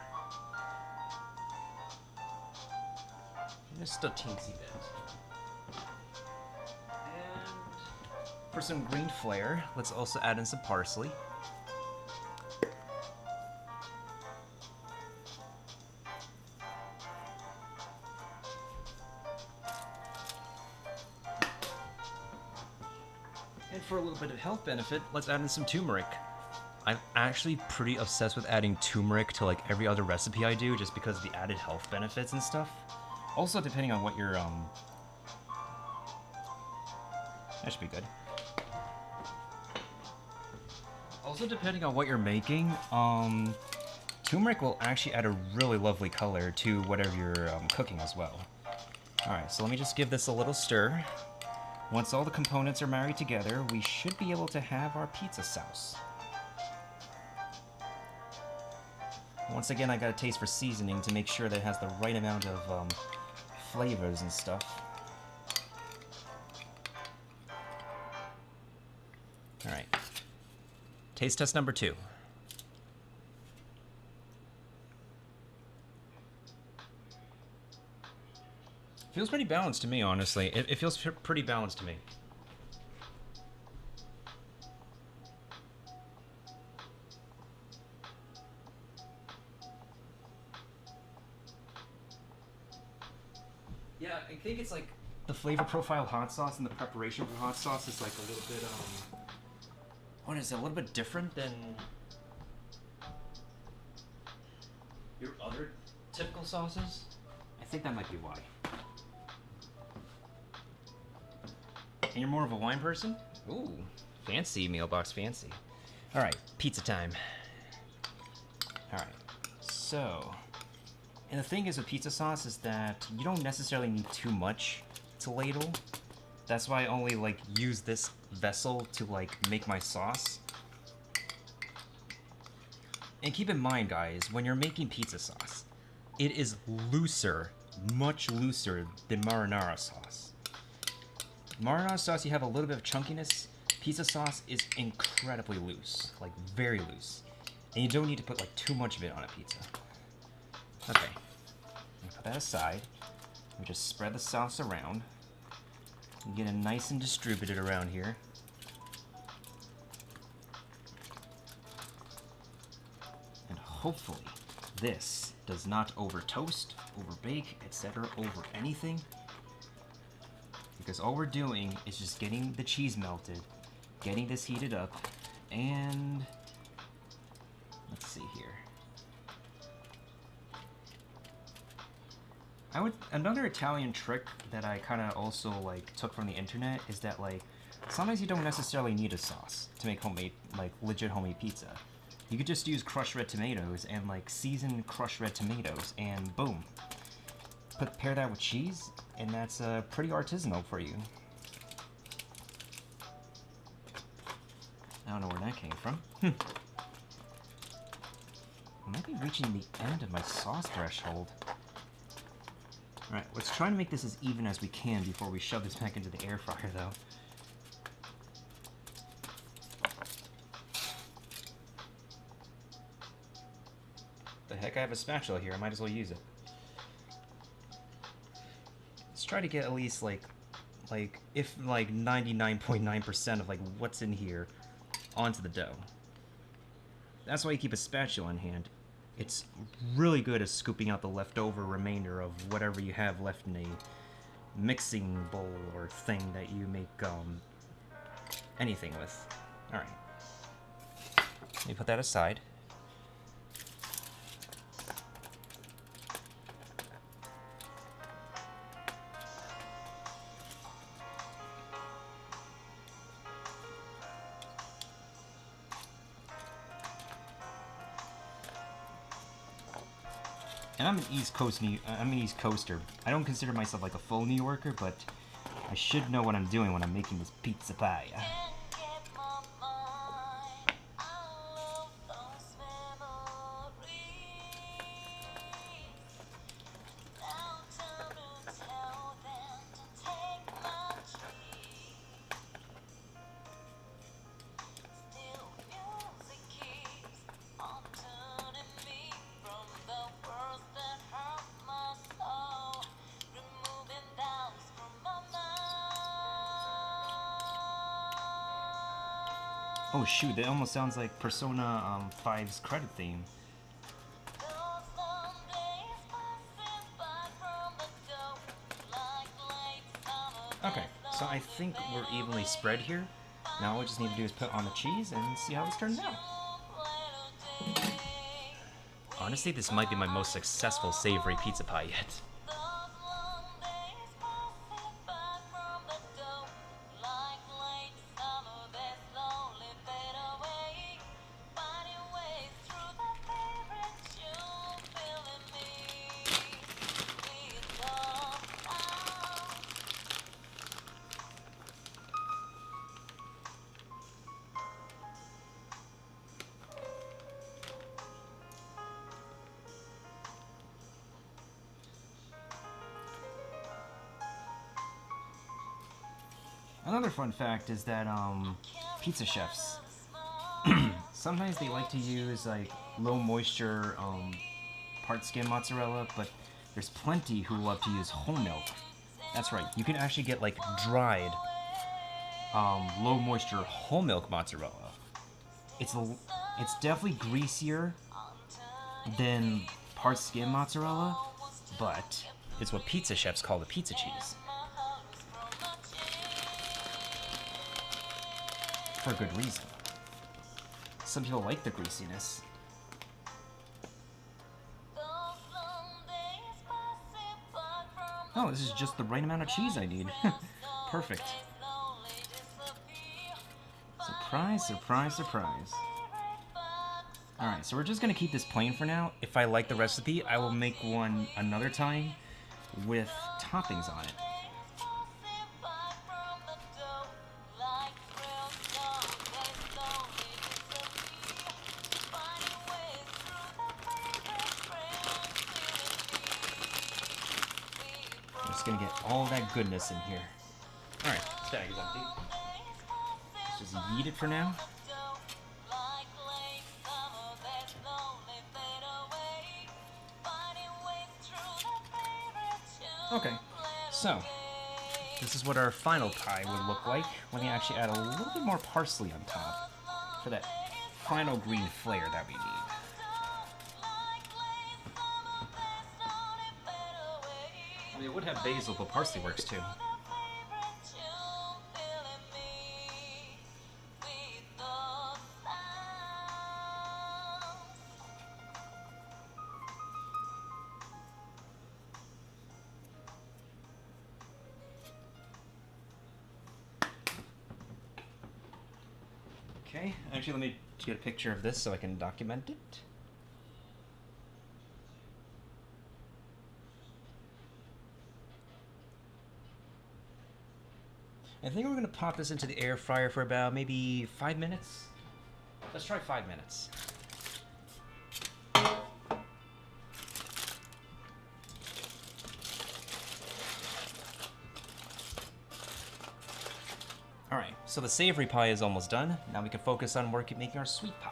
A: Just a teensy bit. And for some green flair, let's also add in some parsley. And for a little bit of health benefit, let's add in some turmeric. I'm actually pretty obsessed with adding turmeric to like every other recipe I do just because of the added health benefits and stuff. Also, depending on what your, that should be good. Also, depending on what you're making, turmeric will actually add a really lovely color to whatever you're cooking as well. Alright, so let me just give this a little stir. Once all the components are married together, we should be able to have our pizza sauce. Once again, I got a taste for seasoning to make sure that it has the right amount of flavors and stuff. Alright. Taste test number 2. Feels pretty balanced to me, honestly. It feels pretty balanced to me. Yeah, I think it's like the flavor profile hot sauce and the preparation for hot sauce is like a little bit, what is it, a little bit different than your other typical sauces? I think that might be why. And you're more of a wine person? Ooh, fancy, Mealbox fancy. Alright, pizza time. Alright, so... And the thing is with pizza sauce is that you don't necessarily need too much to ladle. That's why I only like use this vessel to like make my sauce. And keep in mind, guys, when you're making pizza sauce, it is looser, much looser than marinara sauce. Marinara sauce, you have a little bit of chunkiness. Pizza sauce is incredibly loose, like very loose. And you don't need to put like too much of it on a pizza. Okay, put that aside. We just spread the sauce around. Get it nice and distributed around here. And hopefully this does not over toast, over bake, etc., over anything. Because all we're doing is just getting the cheese melted, getting this heated up, and let's see here. Another Italian trick that I kind of also like took from the internet is that like sometimes you don't necessarily need a sauce to make homemade, like legit homemade pizza. You could just use crushed red tomatoes and like seasoned crushed red tomatoes and boom. Pair that with cheese and that's pretty artisanal for you. I don't know where that came from. I might be reaching the end of my sauce threshold. Alright, let's try and make this as even as we can before we shove this back into the air fryer, though. The heck, I have a spatula here, I might as well use it. Let's try to get at least, if, 99.9% of, what's in here onto the dough. That's why you keep a spatula in hand. It's really good at scooping out the leftover remainder of whatever you have left in a mixing bowl or thing that you make anything with. Alright. Let me put that aside. And I'm an I'm an East Coaster. I don't consider myself like a full New Yorker, but I should know what I'm doing when I'm making this pizza pie. Oh shoot, that almost sounds like Persona 5's credit theme. Okay, so I think we're evenly spread here. Now all we just need to do is put on the cheese and see how this turns out. Honestly, this might be my most successful savory pizza pie yet. Another fun fact is that pizza chefs sometimes they like to use like low moisture part skim mozzarella, but there's plenty who love to use whole milk. That's right, you can actually get like dried low moisture whole milk mozzarella. It's definitely greasier than part skim mozzarella, but it's what pizza chefs call the pizza cheese. For good reason. Some people like the greasiness. Oh, this is just the right amount of cheese I need. Perfect. Surprise, surprise, surprise. Alright, so we're just gonna keep this plain for now. If I like the recipe, I will make one another time with toppings on it. Gonna get all that goodness in here. Alright, this bag is empty. Let's just yeet it for now. Okay, so this is what our final pie would look like when you actually add a little bit more parsley on top for that final green flair that we need. I mean, it would have basil, but parsley works too. Okay, actually let me get a picture of this so I can document it. I think we're going to pop this into the air fryer for about maybe 5 minutes. Let's try 5 minutes. Alright, so the savory pie is almost done. Now we can focus on making our sweet pie.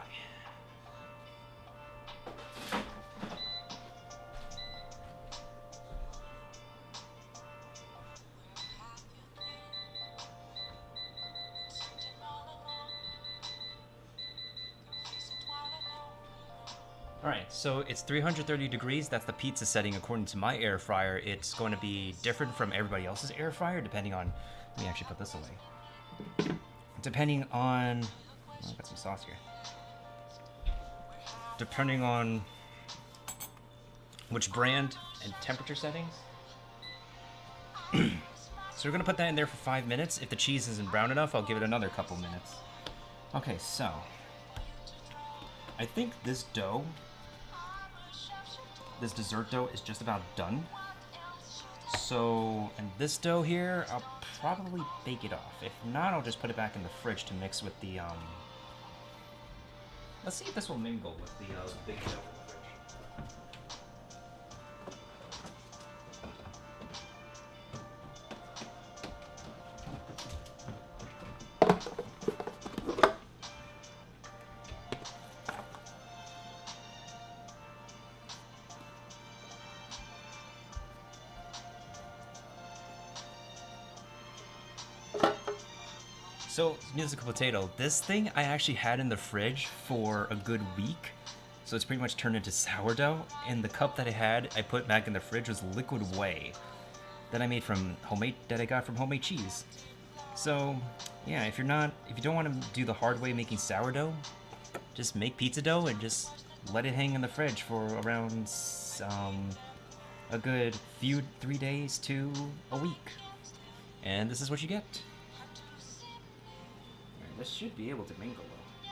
A: Alright, so it's 330 degrees. That's the pizza setting according to my air fryer. It's going to be different from everybody else's air fryer depending on... Let me actually put this away. Depending on... Oh, I've got some sauce here. Depending on which brand and temperature settings. So we're going to put that in there for 5 minutes. If the cheese isn't brown enough, I'll give it another couple minutes. Okay, so... I think this dough this dessert dough is just about done. So, and this dough here, I'll probably bake it off. If not, I'll just put it back in the fridge to mix with the, Let's see if this will mingle with the big dough in the fridge. So, musical potato, this thing I actually had in the fridge for a good week. So it's pretty much turned into sourdough. And the cup that I had, I put back in the fridge was liquid whey that I made from that I got from homemade cheese. So, yeah, if you don't want to do the hard way making sourdough, just make pizza dough and just let it hang in the fridge for around a good 3 days to a week. And this is what you get. This should be able to mingle though.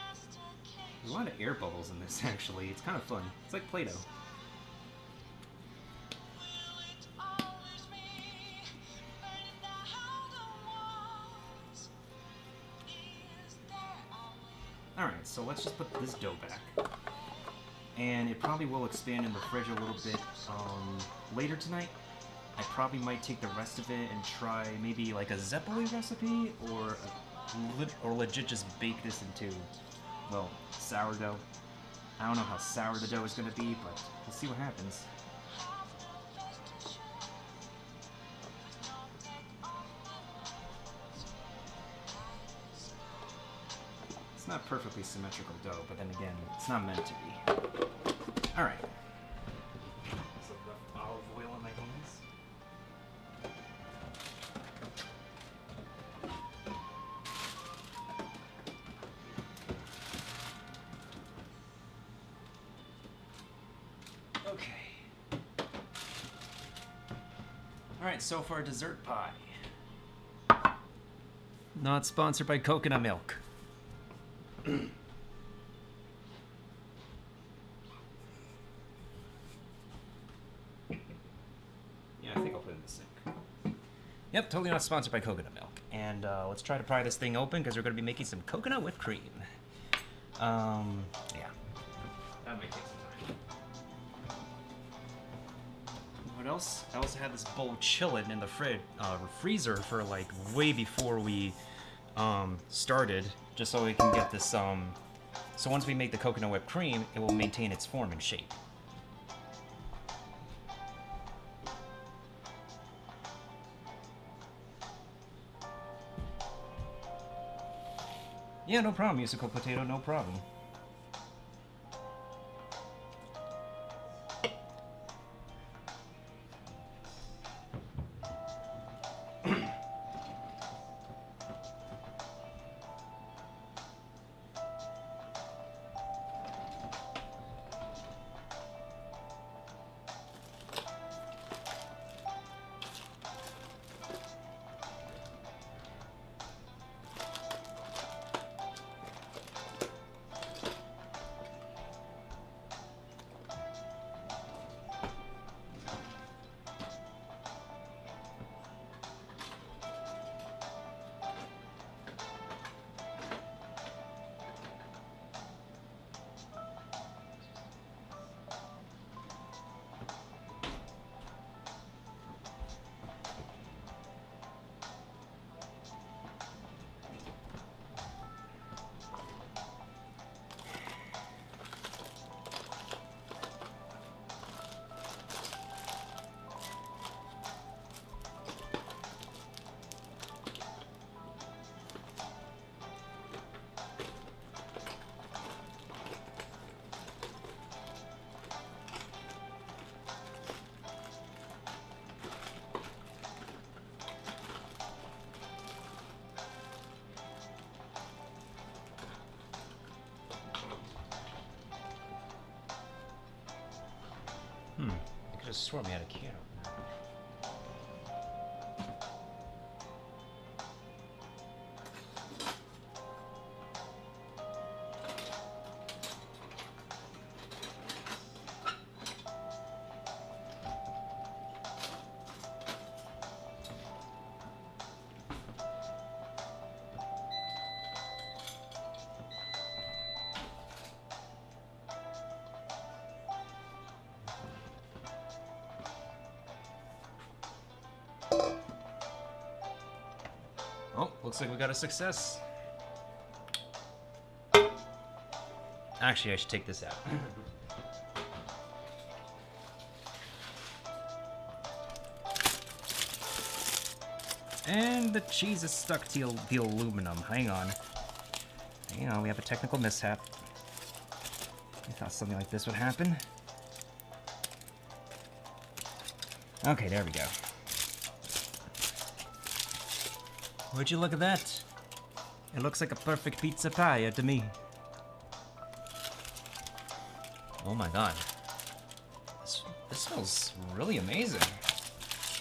A: There's a lot of air bubbles in this actually. It's kind of fun. It's like Play-Doh. Alright, so let's just put this dough back. And it probably will expand in the fridge a little bit later tonight. I probably might take the rest of it and try maybe like a Zeppoli recipe or legit just bake this into, well, sourdough. I don't know how sour the dough is going to be, but we'll see what happens. It's not perfectly symmetrical dough, but then again, it's not meant to be. Alright. Some rough olive oil on my hands. Okay. Alright, so for a dessert pie. Not sponsored by coconut milk. Yeah, I think I'll put it in the sink. Yep, totally not sponsored by coconut milk. And let's try to pry this thing open because we're going to be making some coconut whipped cream. Yeah. That might take some time. What else? I also had this bowl chilling in the freezer for like way before we started, just so we can get this so once we make the coconut whipped cream, it will maintain its form and shape. Yeah, no problem, musical potato, no problem. I could have sworn we had a can opener. looks like we got a success. Actually, I should take this out. And the cheese is stuck to the aluminum. Hang on. You know, we have a technical mishap. I thought something like this would happen. Okay, there we go. Would you look at that? It looks like a perfect pizza pie to me. Oh my god. This smells really amazing.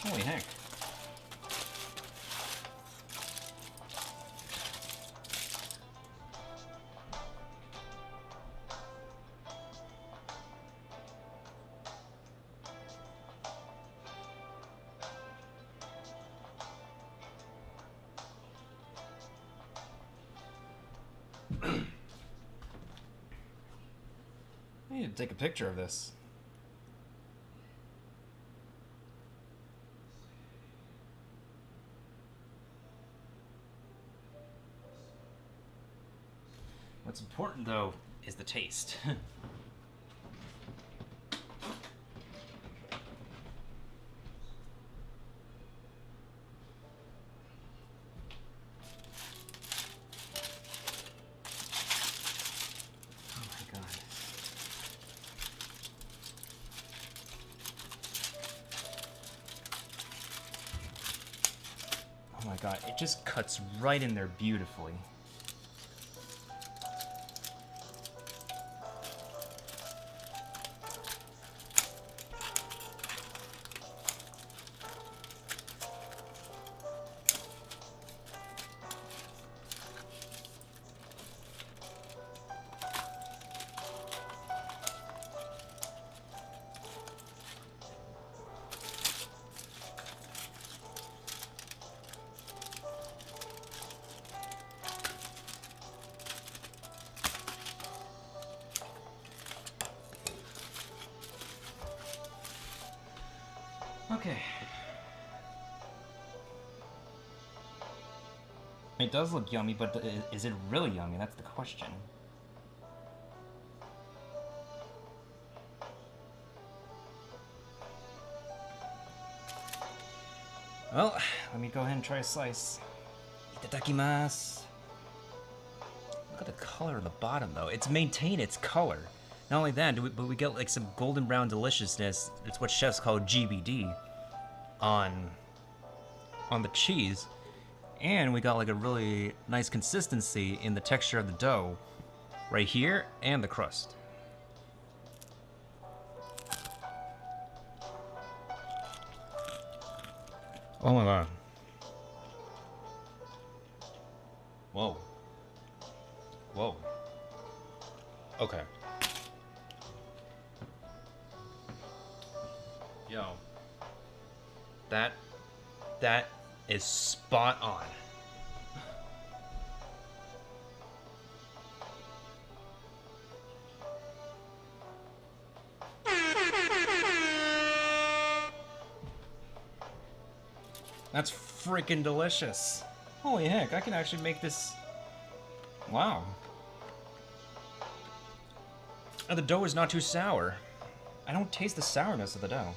A: Holy heck. I need to take a picture of this. What's important, though, is the taste. Oh my god. Oh my god, it just cuts right in there beautifully. Okay. It does look yummy, but is it really yummy? That's the question. Well, let me go ahead and try a slice. Itadakimasu. Look at the color of the bottom, though. It's maintained its color. Not only that, but we get like some golden brown deliciousness. It's what chefs call GBD on the cheese. And we got like a really nice consistency in the texture of the dough right here and the crust. Oh my god. Whoa. Whoa. Okay. Yo. That is spot on. That's freaking delicious. Holy heck, I can actually make this. Wow. And the dough is not too sour. I don't taste the sourness of the dough.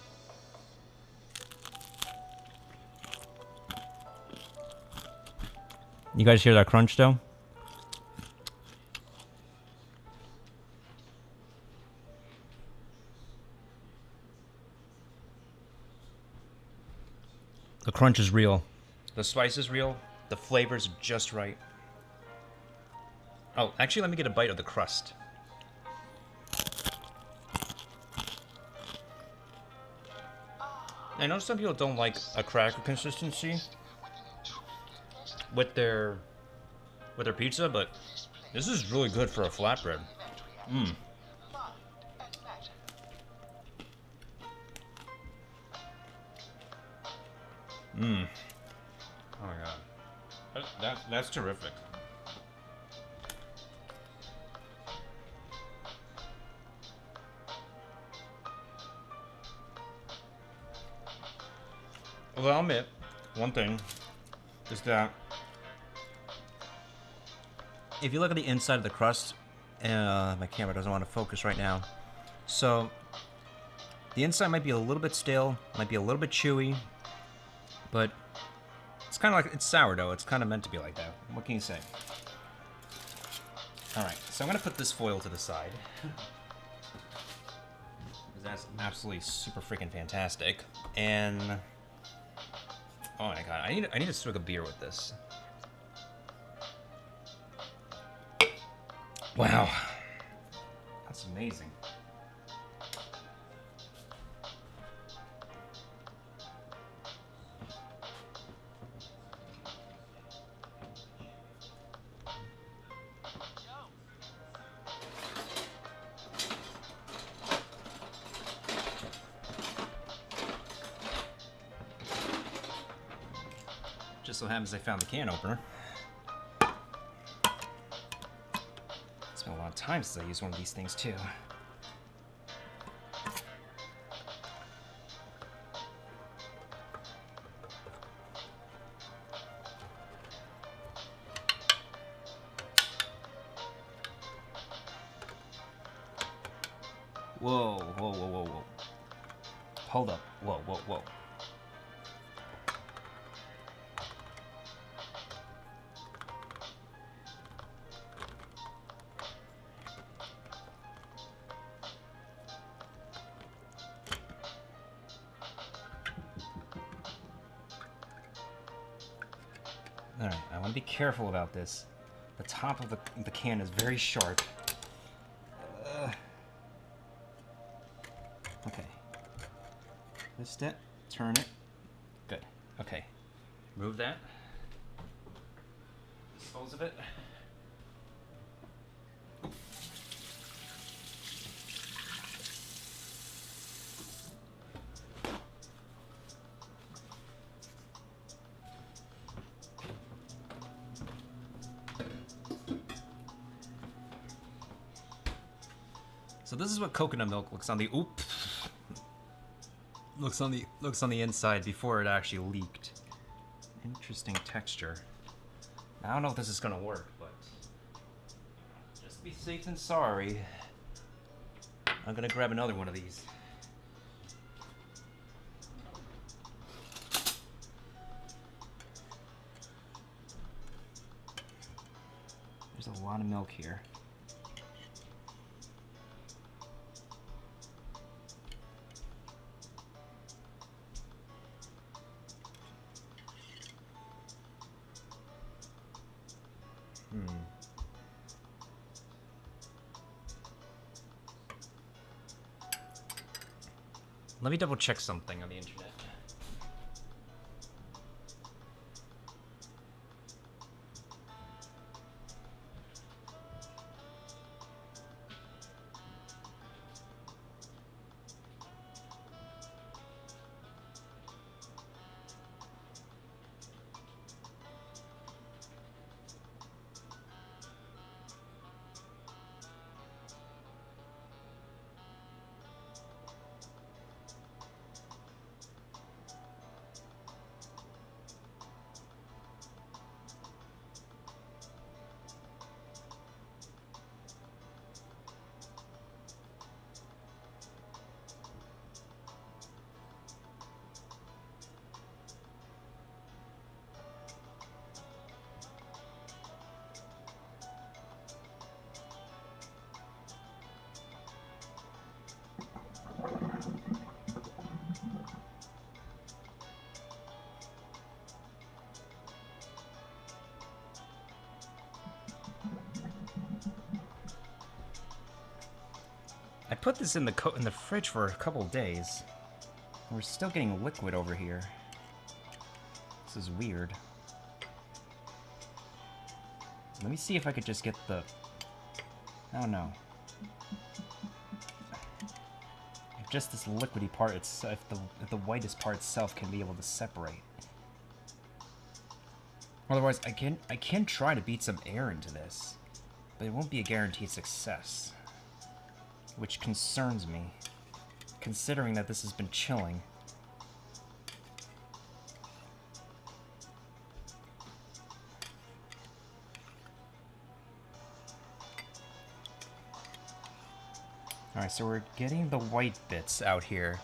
A: You guys hear that crunch though? The crunch is real. The spice is real. The flavor's just right. Oh, actually, let me get a bite of the crust. I know some people don't like a cracker consistency with their pizza, but this is really good for a flatbread. Mmm. Mmm. Oh my god. That's terrific. Well, I'll admit, one thing is that
E: if you look at the inside of the crust, my camera doesn't want to focus right now. So the inside might be a little bit stale, might be a little bit chewy, but it's kind of like, it's sourdough. It's kind of meant to be like that. What can you say? All right, so I'm gonna put this foil to the side. That's absolutely super freaking fantastic. And oh my god, I need to swig a beer with this. Wow, that's amazing. Just so happens I found the can opener. It's been a lot of time since I used one of these things too. Whoa, whoa, whoa, whoa, whoa. Hold up. Whoa, whoa, whoa. Alright, I want to be careful about this. The top of the can is very sharp. Okay. Twist it, turn it. Good. Okay. Move that. Dispose of it. So this is what coconut milk looks on the looks on the inside before it actually leaked. Interesting texture. I don't know if this is gonna work, but just to be safe than sorry, I'm gonna grab another one of these. There's a lot of milk here. Let me double check something on the internet. I put this in the fridge for a couple days. We're still getting liquid over here. This is weird. Let me see if I could just get the... Oh no. If just this liquidy part, if the whitest part itself can be able to separate. Otherwise, I can try to beat some air into this, but it won't be a guaranteed success. Which concerns me, considering that this has been chilling. Alright, so we're getting the white bits out here.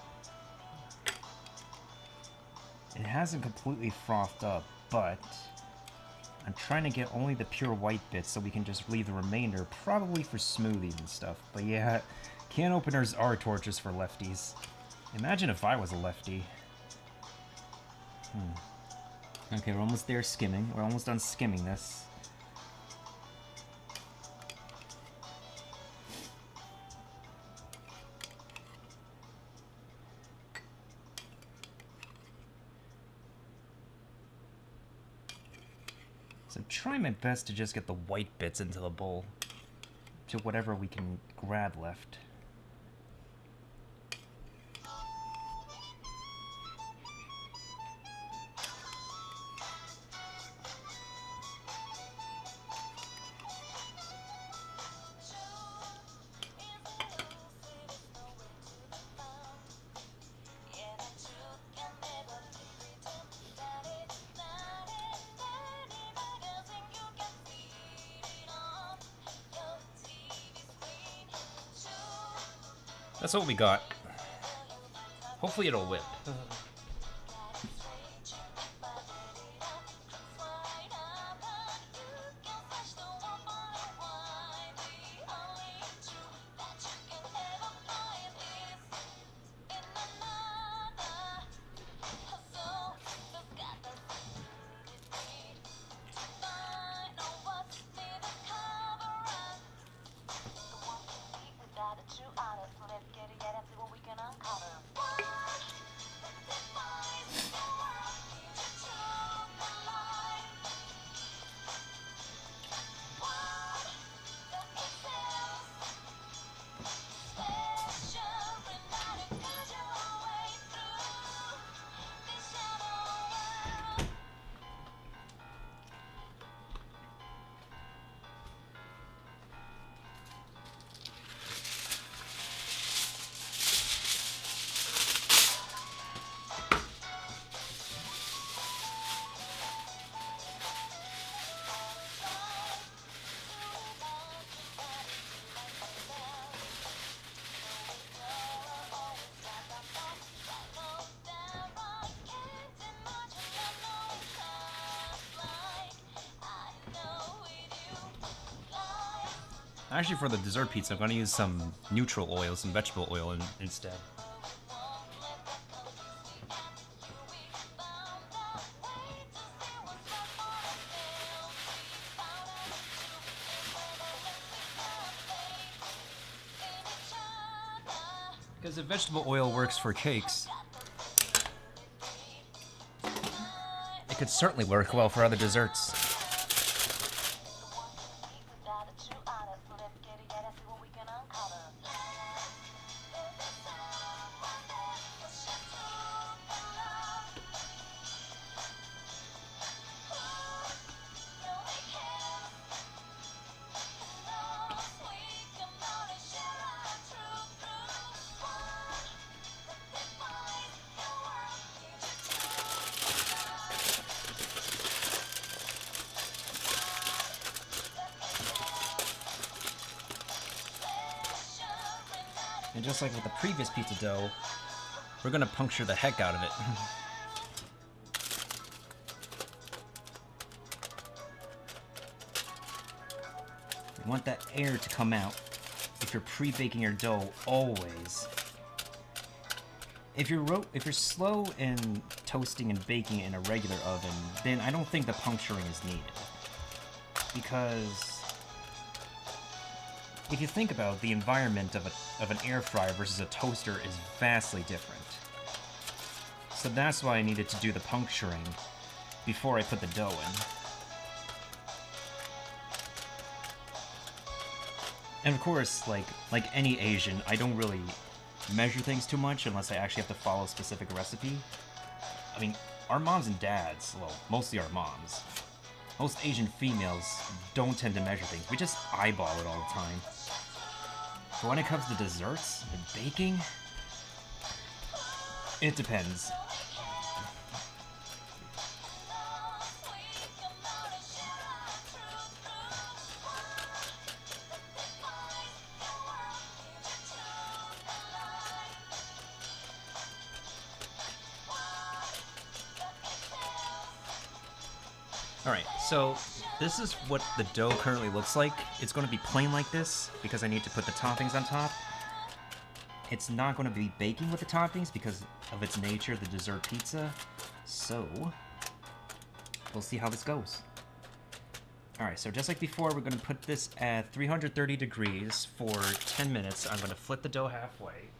E: It hasn't completely frothed up, but I'm trying to get only the pure white bits so we can just leave the remainder, probably for smoothies and stuff. But yeah, can openers are tortures for lefties. Imagine if I was a lefty. Okay, we're almost there skimming. We're almost done skimming this. So I'm trying my best to just get the white bits into the bowl. To whatever we can grab left. That's what we got. Hopefully it'll whip. Actually, for the dessert pizza, I'm going to use some neutral oil, some vegetable oil instead. Because if vegetable oil works for cakes, it could certainly work well for other desserts. And just like with the previous pizza dough, we're gonna puncture the heck out of it. You want that air to come out if you're pre-baking your dough, always. If you're slow in toasting and baking in a regular oven, then I don't think the puncturing is needed. Because if you think about it, the environment of an air fryer versus a toaster is vastly different. So that's why I needed to do the puncturing before I put the dough in. And of course, like any Asian, I don't really measure things too much unless I actually have to follow a specific recipe. I mean, our moms and dads, well, mostly our moms, most Asian females don't tend to measure things. We just eyeball it all the time. But when it comes to desserts and baking, it depends. Alright, so this is what the dough currently looks like. It's going to be plain like this because I need to put the toppings on top. It's not going to be baking with the toppings because of its nature, the dessert pizza. So, we'll see how this goes. Alright, so just like before, we're going to put this at 330 degrees for 10 minutes. I'm going to flip the dough halfway.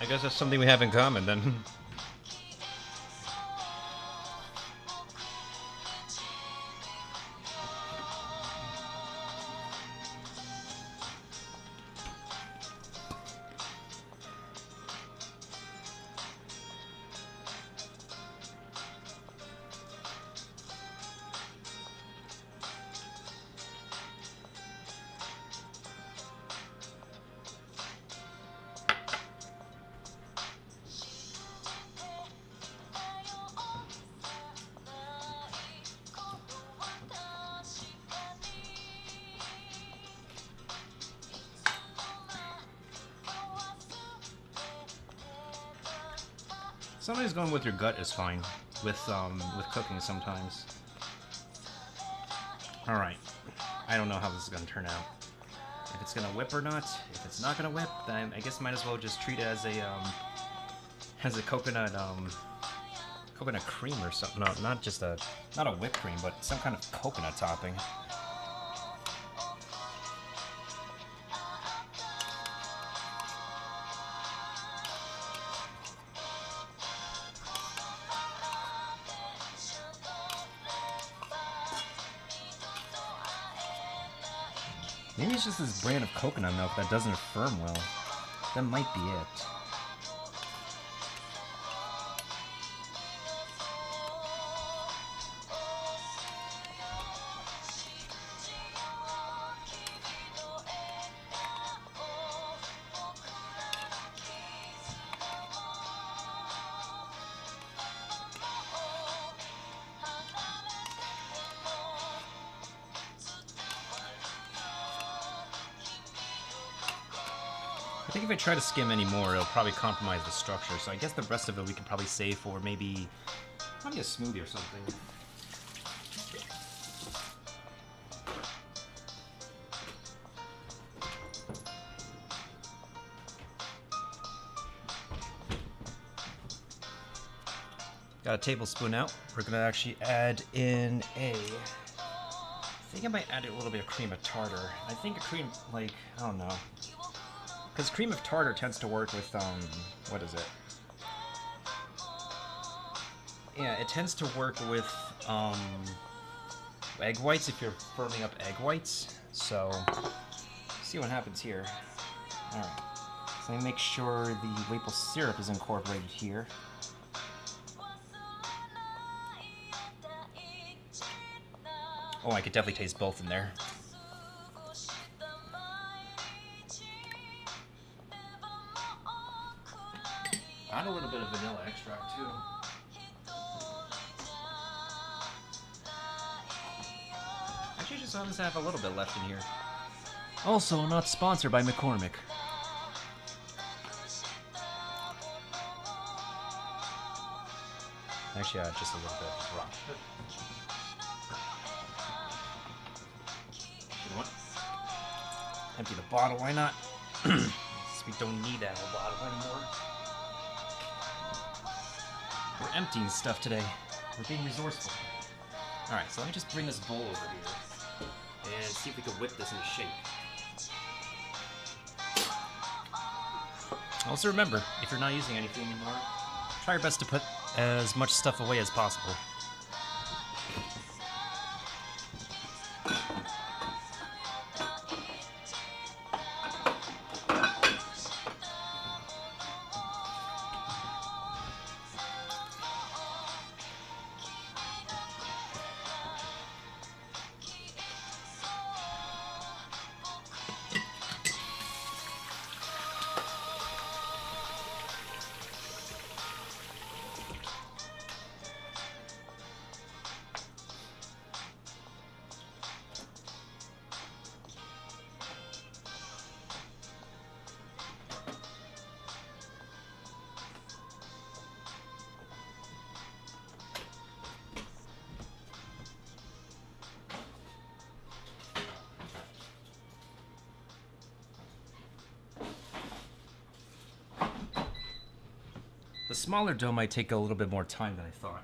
E: I guess that's something we have in common then. Sometimes going with your gut is fine with cooking sometimes. All right, I don't know how this is gonna turn out. If it's gonna whip or not. If it's not gonna whip, then I guess might as well just treat it as a coconut coconut cream or something. No, not a whipped cream, but some kind of coconut topping. Maybe it's just this brand of coconut milk that doesn't firm well. That might be it. I think if I try to skim any more, it'll probably compromise the structure. So I guess the rest of it we can probably save for maybe a smoothie or something. Got a tablespoon out. We're gonna actually add in I think I might add a little bit of cream of tartar. I think a cream, I don't know. Because cream of tartar tends to work with, what is it? Yeah, it tends to work with, egg whites if you're firming up egg whites. So, see what happens here. Alright. So I make sure the maple syrup is incorporated here. Oh, I could definitely taste both in there. Add a little bit of vanilla extract too. Actually, just always have a little bit left in here. Also, not sponsored by McCormick. Actually, just a little bit of drop. You know what? Empty the bottle, why not? Since we don't need that whole bottle anymore. We're emptying stuff today. We're being resourceful. Alright, so let me just bring this bowl over here and see if we can whip this into shape. Also remember, if you're not using anything anymore, try your best to put as much stuff away as possible. The smaller dough might take a little bit more time than I thought.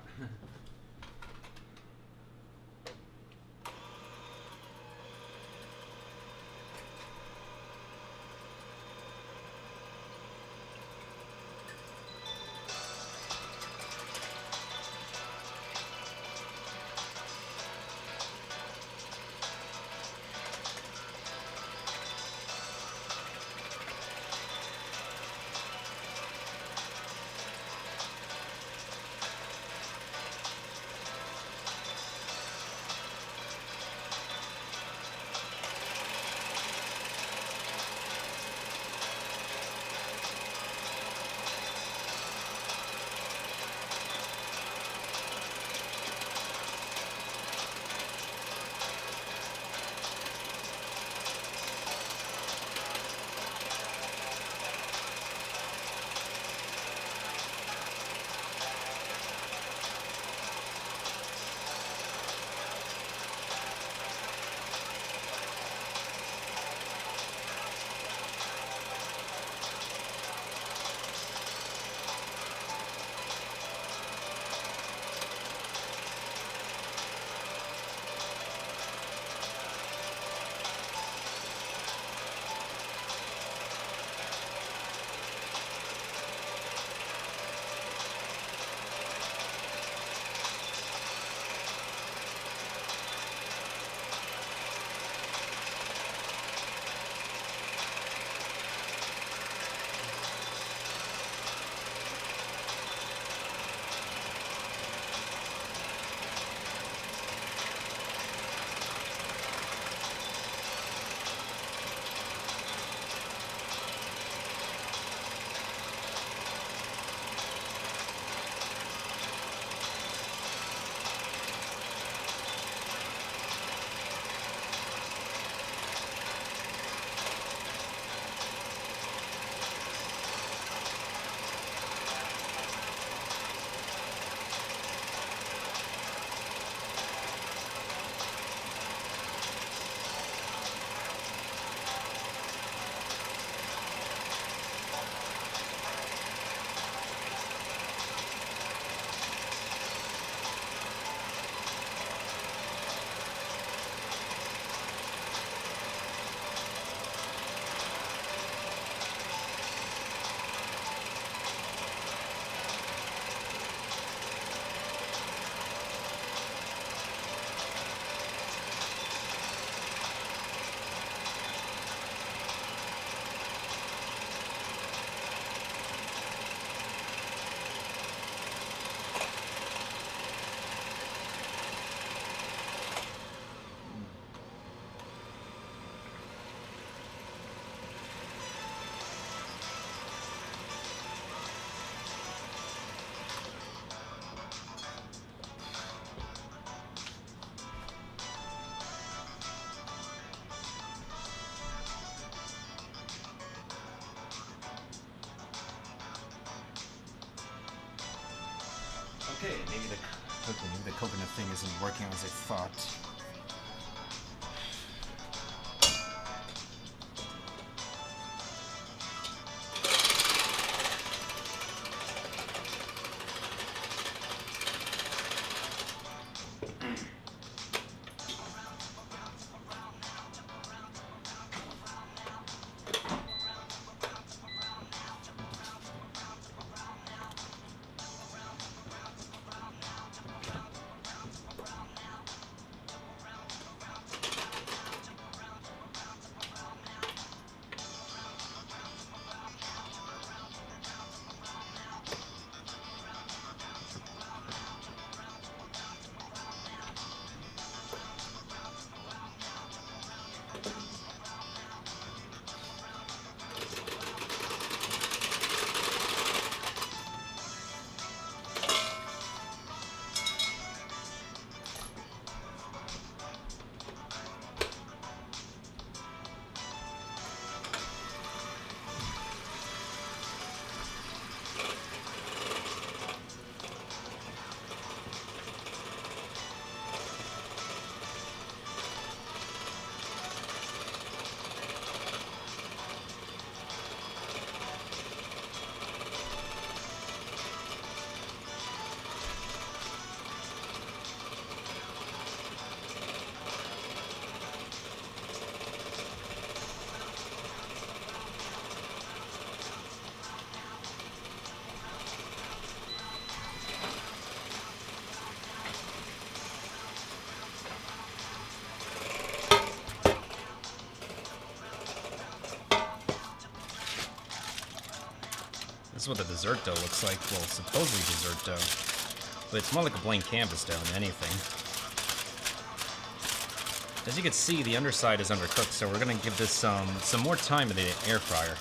E: Okay, maybe the coconut thing isn't working as I thought. This is what the dessert dough looks like. Well, supposedly dessert dough. But it's more like a blank canvas dough than anything. As you can see, the underside is undercooked, so we're going to give this some more time in the air fryer.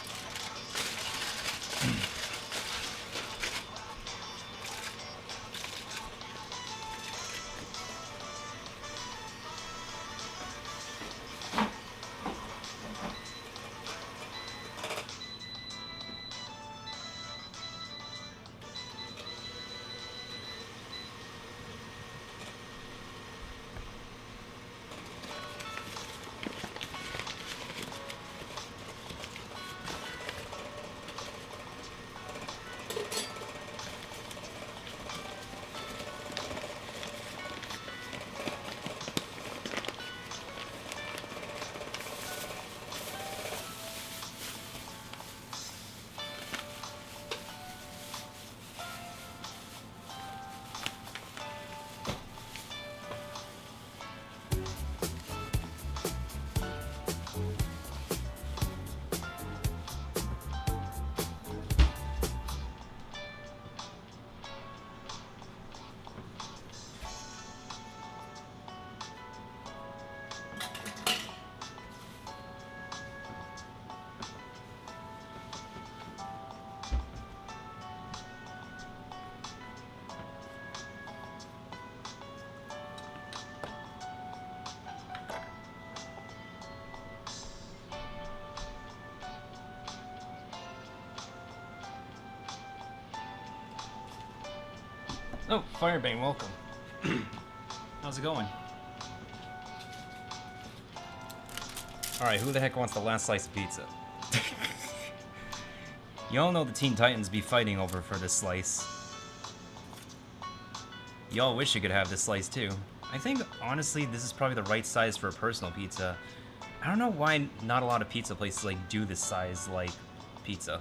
E: Oh, Firebane, welcome. How's it going? Alright, who the heck wants the last slice of pizza? You all know the Teen Titans be fighting over for this slice. Y'all wish you could have this slice too. I think, honestly, this is probably the right size for a personal pizza. I don't know why not a lot of pizza places like do this size like pizza.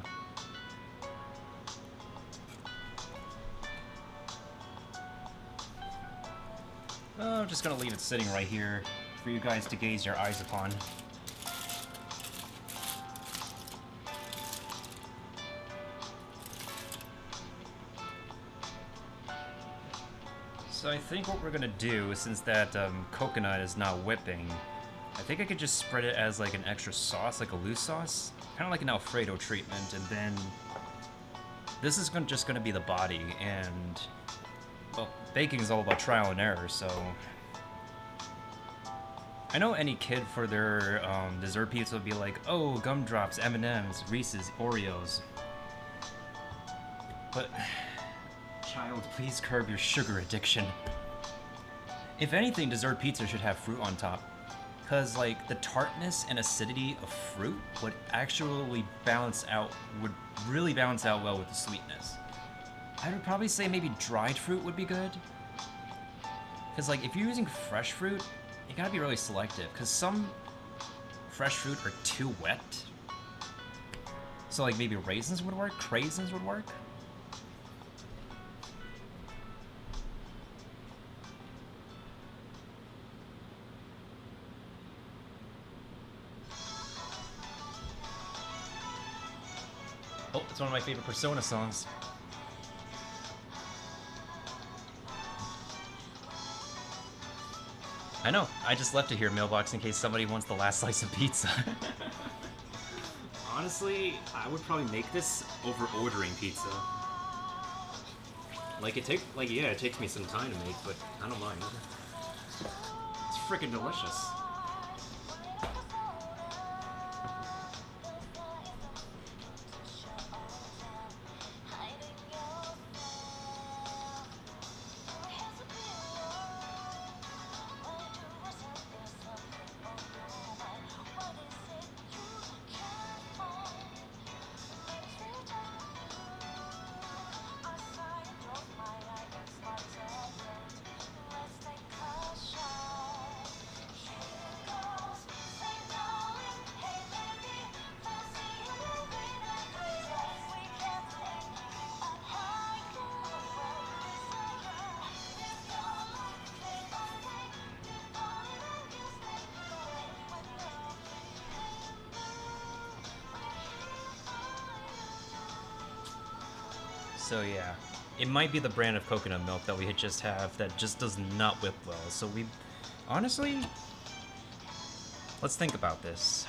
E: I'm just gonna leave it sitting right here for you guys to gaze your eyes upon. So I think what we're gonna do, since that coconut is not whipping, I think I could just spread it as like an extra sauce, like a loose sauce, kind of like an Alfredo treatment, and then this is just gonna be the body. And well, baking is all about trial and error, so I know any kid for their dessert pizza would be like, oh, gumdrops, M&Ms, Reese's, Oreos. But
A: Child, please curb your sugar addiction. If anything, dessert pizza should have fruit on top. Because, like, the tartness and acidity of fruit would actually would really balance out well with the sweetness. I would probably say maybe dried fruit would be good. Because, like, if you're using fresh fruit, you gotta be really selective. Because some fresh fruit are too wet. So, like, maybe raisins would work, craisins would work. Oh, it's one of my favorite Persona songs. I know, I just left it here, mailbox, in case somebody wants the last slice of pizza. Honestly, I would probably make this over ordering pizza. Like, it takes me some time to make, but I don't mind. It's freaking delicious. So yeah, it might be the brand of coconut milk that we just have that just does not whip well. So we, honestly, let's think about this.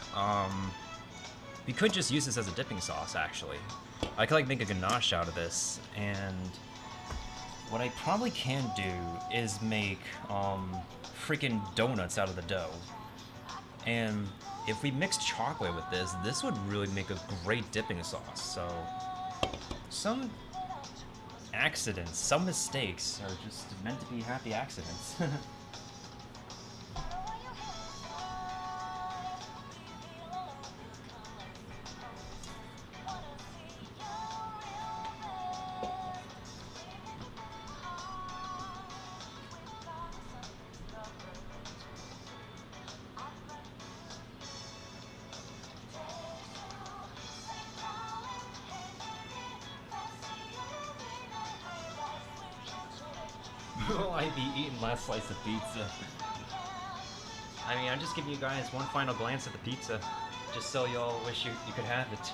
A: We could just use this as a dipping sauce, actually. I could like make a ganache out of this, and what I probably can do is make freaking donuts out of the dough. And if we mix chocolate with this, this would really make a great dipping sauce. So some accidents, some mistakes are just meant to be happy accidents. Will I be eating last slice of pizza? I mean, I'm just giving you guys one final glance at the pizza, just so y'all wish you could have it.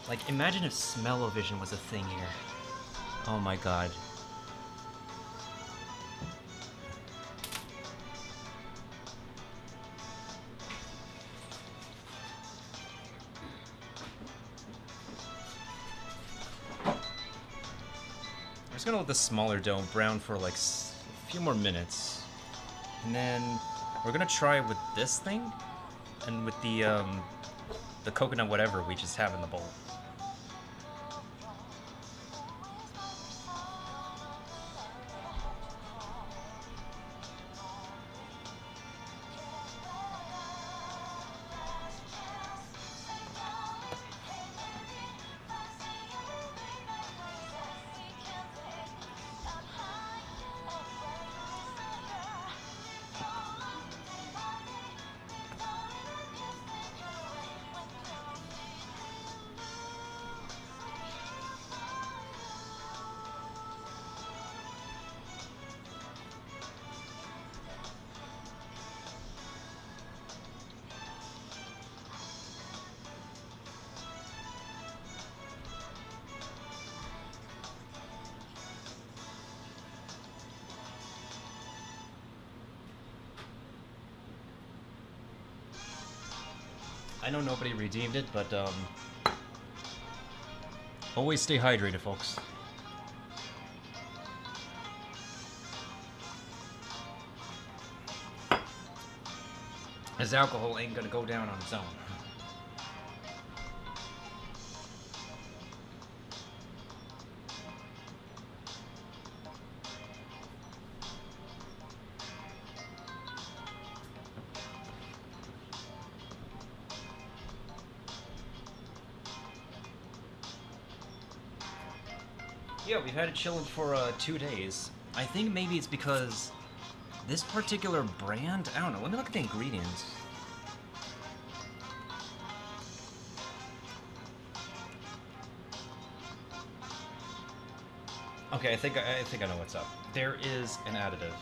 A: Like, imagine if smell-o-vision was a thing here. Oh my god. I'm just gonna let the smaller dough brown for like a few more minutes, and then we're gonna try it with this thing, and with the coconut whatever we just have in the bowl. I know nobody redeemed it, but always stay hydrated, folks. As alcohol ain't gonna go down on its own.
E: Yeah, we've had it chilling for 2 days. I think maybe it's because this particular brand, I don't know, let me look at the ingredients. Okay, I think I know what's up. There is an additive.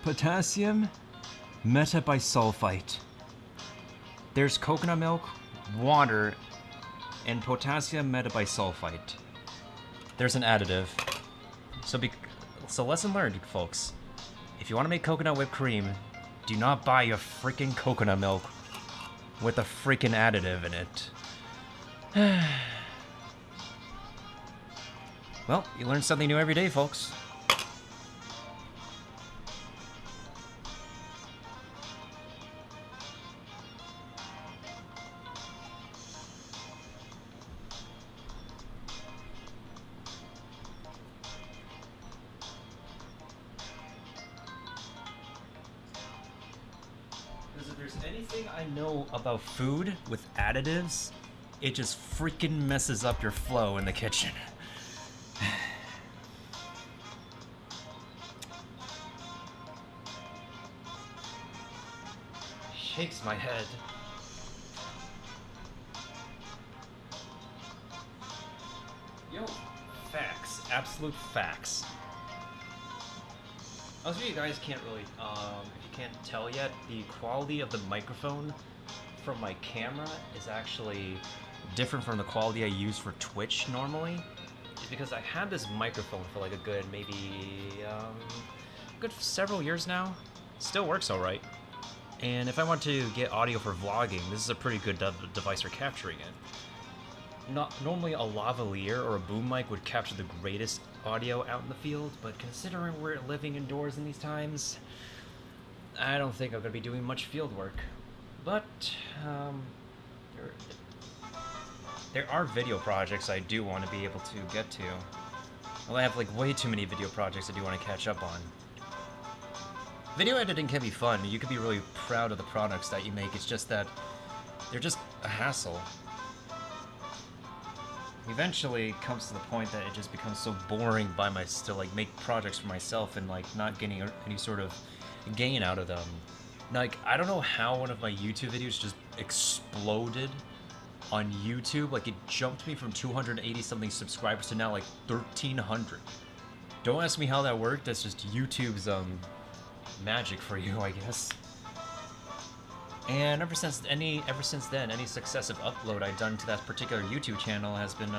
E: Potassium metabisulfite. There's coconut milk, water, and potassium metabisulfite. There's an additive. So lesson learned, folks. If you want to make coconut whipped cream, do not buy your freaking coconut milk with a freaking additive in it. Well, you learn something new every day, folks. Because if there's anything I know about food with additives, it just freaking messes up your flow in the kitchen. Shakes my head. Yo, facts. Absolute facts. Also, you guys can't really, if you can't tell yet, the quality of the microphone from my camera is actually different from the quality I use for Twitch normally. It's because I had this microphone for like a good, maybe, good several years now. Still works alright. And if I want to get audio for vlogging, this is a pretty good device for capturing it. Normally a lavalier or a boom mic would capture the greatest audio out in the field, but considering we're living indoors in these times, I don't think I'm going to be doing much field work. But, there are video projects I do want to be able to get to. Well, I have like way too many video projects I do want to catch up on. Video editing can be fun. You can be really proud of the products that you make. It's just that they're just a hassle. Eventually, it comes to the point that it just becomes so boring to like make projects for myself and like not getting any sort of gain out of them. Like, I don't know how one of my YouTube videos just exploded on YouTube. Like, it jumped me from 280 something subscribers to now like 1,300. Don't ask me how that worked. That's just YouTube's magic for you, I guess. And ever since then, any successive upload I've done to that particular YouTube channel has been,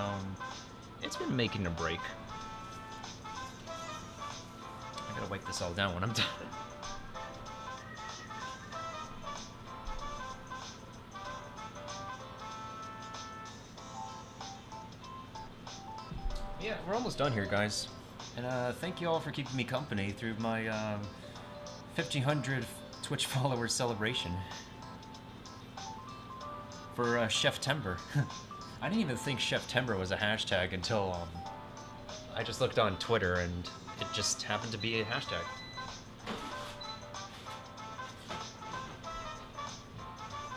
E: it's been making a break. I gotta wipe this all down when I'm done. Yeah, we're almost done here, guys. And thank you all for keeping me company through my 1,500 Twitch followers celebration for Chef-tember. I didn't even think Chef-tember was a hashtag until I just looked on Twitter and it just happened to be a hashtag.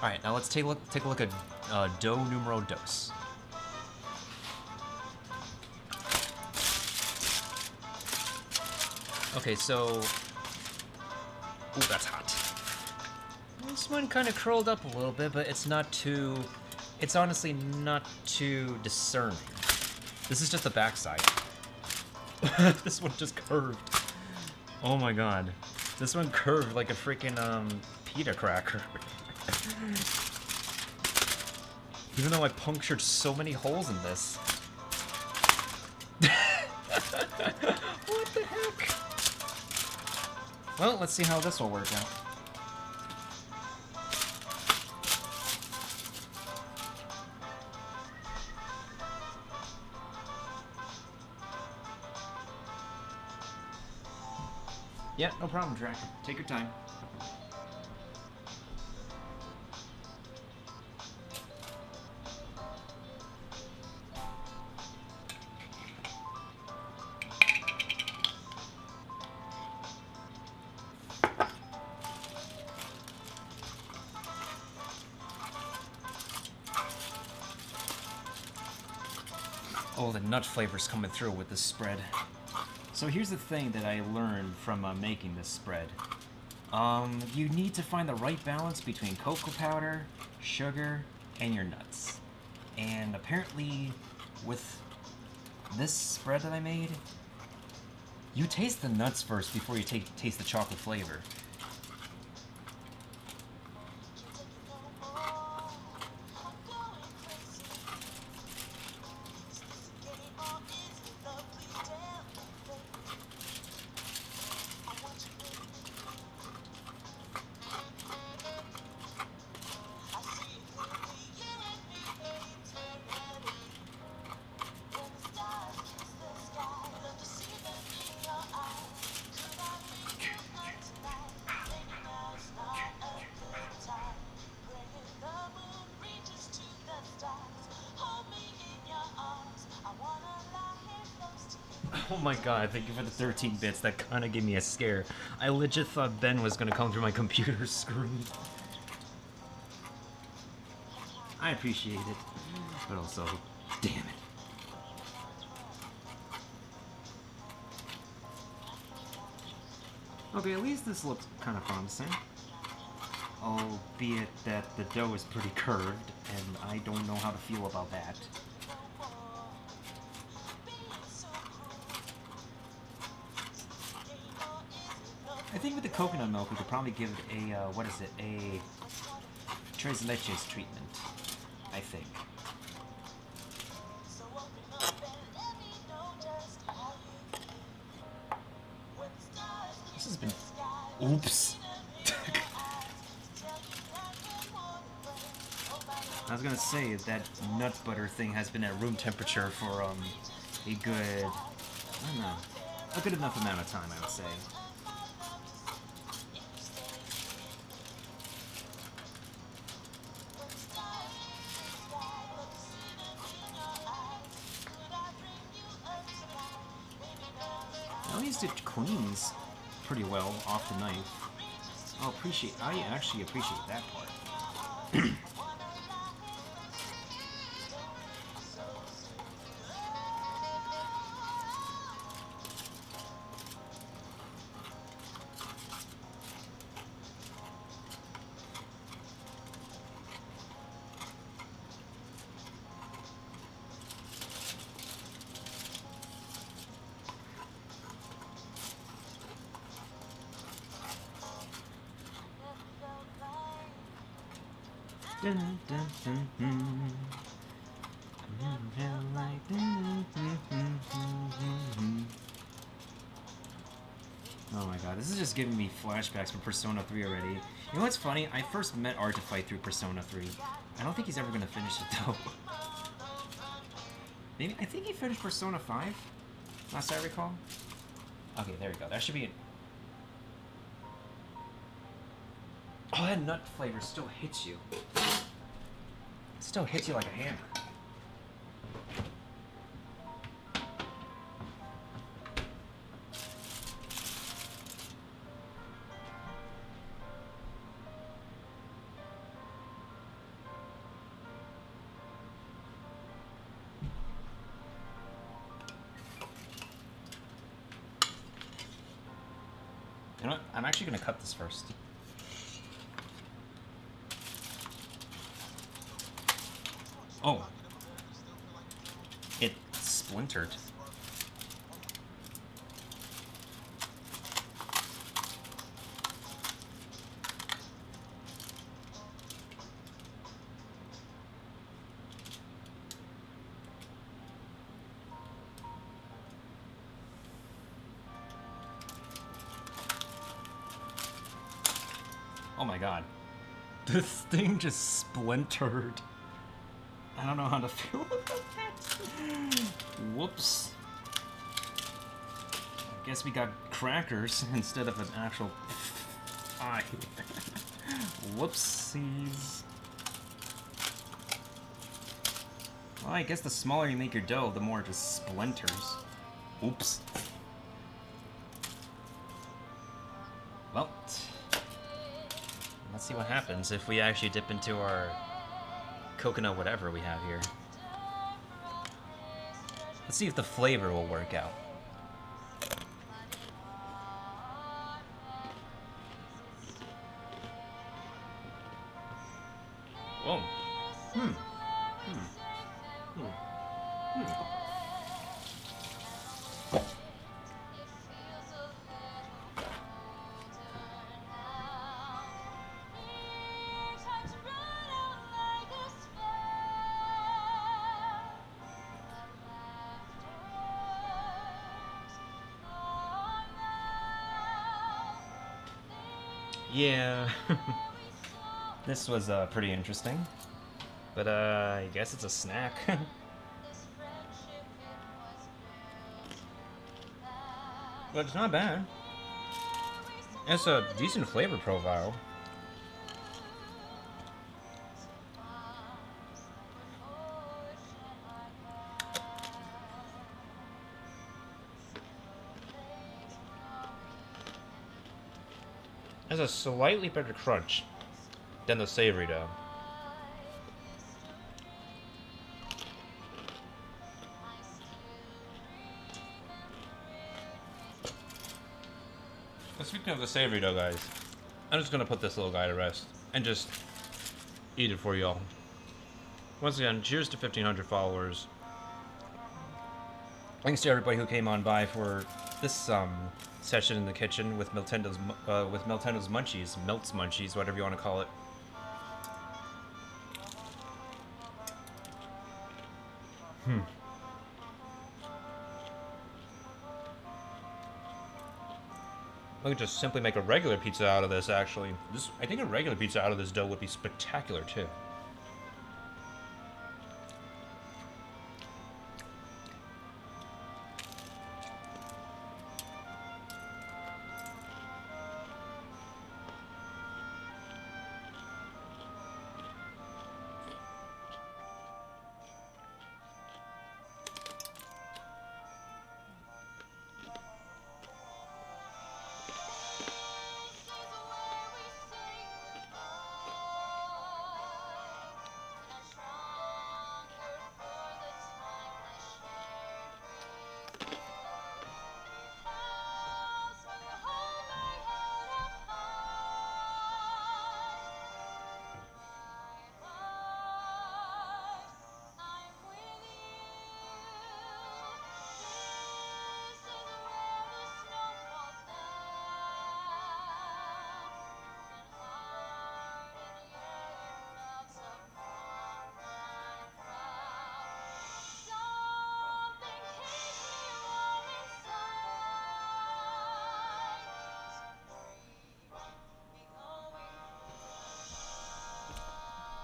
E: All right, now let's take a look at dough numero dos. Okay, so... Ooh, that's hot. This one kind of curled up a little bit, but it's not too... It's honestly not too discerning. This is just the backside. This one just curved. Oh my god. This one curved like a freaking, pita cracker. Even though I punctured so many holes in this. What the heck? Well, let's see how this will work out. Yeah, no problem, Drac. Take your time.
A: Oh, the nut flavor's coming through with this spread. So here's the thing that I learned from making this spread. You need to find the right balance between cocoa powder, sugar, and your nuts. And apparently, with this spread that I made, you taste the nuts first before you taste the chocolate flavor. Oh my god, thank you for the 13 bits. That kind of gave me a scare. I legit thought Ben was going to come through my computer screen. I appreciate it, but also, damn it. Okay, at least this looks kind of promising. Albeit that the dough is pretty curved, and I don't know how to feel about that. I think with the coconut milk, we could probably give it a, what is it, a tres leches treatment, I think. This has been... Oops! I was gonna say that nut butter thing has been at room temperature for, a good, I don't know, a good enough amount of time, I would say. At least it cleans pretty well off the knife. I actually appreciate that part. Dun, dun, dun, dun. Oh my god, this is just giving me flashbacks from Persona 3 already. You know what's funny? I first met Artifight through Persona 3. I don't think he's ever gonna finish it though. Maybe, I think he finished Persona 5? Last I recall? Okay, there we go. That should be it. Oh, that nut flavor still hits you. It still hits you like a hammer. You know what? I'm actually going to cut this first. Oh. It splintered. Oh my god. This thing just splintered. I don't know how to feel about that. Whoops. I guess we got crackers instead of an actual eye. Whoopsies. Well, I guess the smaller you make your dough, the more it just splinters. Oops. Well, let's see what happens if we actually dip into our coconut whatever we have here.
E: Let's see if the flavor will work out. Whoa. Yeah. This was pretty interesting. But I guess it's a snack. But it's not bad. It's a decent flavor profile. It's a slightly better crunch than the savory dough. Speaking of the savory dough, guys, I'm just gonna put this little guy to rest and just eat it for y'all. Once again, cheers to 1,500 followers. Thanks to everybody who came on by for this session in the kitchen with Meltendo's Munchies, Melt's Munchies, whatever you want to call it. We could just simply make a regular pizza out of this, actually. I think a regular pizza out of this dough would be spectacular, too.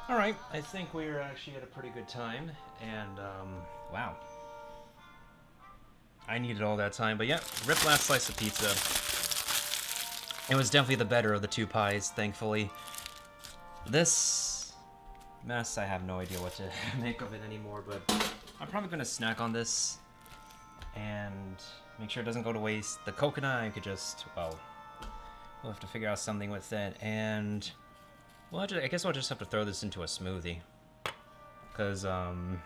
E: Alright, I think we're actually at a pretty good time, and, wow. I needed all that time, but yeah, rip last slice of pizza. It was definitely the better of the two pies, thankfully. This mess, I have no idea what to make of it anymore, but I'm probably gonna snack on this and make sure it doesn't go to waste. The coconut, I could just, well, we'll have to figure out something with it, and well, I guess I'll just have to throw this into a smoothie. Because, kind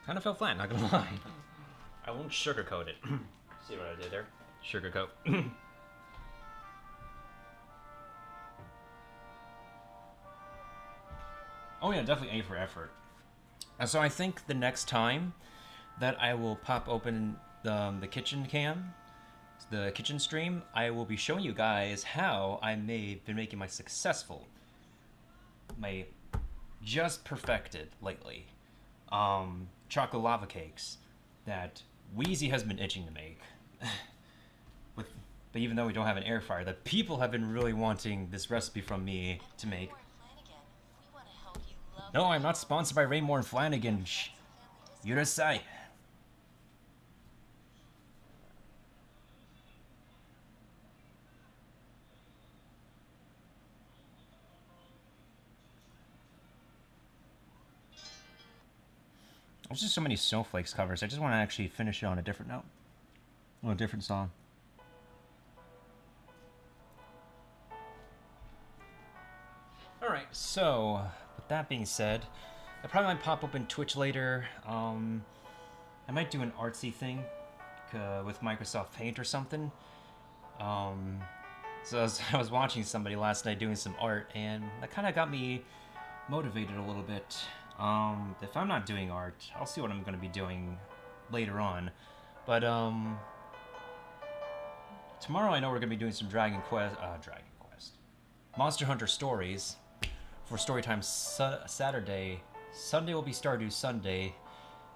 E: of fell flat, not gonna lie. I won't sugarcoat it. See what I did there? Sugarcoat. Oh yeah, definitely A for effort. So I think the next time that I will pop open the kitchen cam, the kitchen stream, I will be showing you guys how I been making my just perfected lately chocolate lava cakes that Wheezy has been itching to make. But even though we don't have an air fryer, the people have been really wanting this recipe from me to make. No, I'm not sponsored by Raymore and Flanagan. Shh. You're a sight. There's just so many Snowflakes covers. I just want to actually finish it on a different note. On a different song. Alright, so, with that being said, I probably might pop up in Twitch later.
A: I might do an artsy thing with Microsoft Paint or something. So I was watching somebody last night doing some art, and that kind of got me motivated a little bit. If I'm not doing art, I'll see what I'm going to be doing later on. But tomorrow I know we're going to be doing some Dragon Quest, Monster Hunter stories for Storytime Saturday. Sunday will be Stardew Sunday.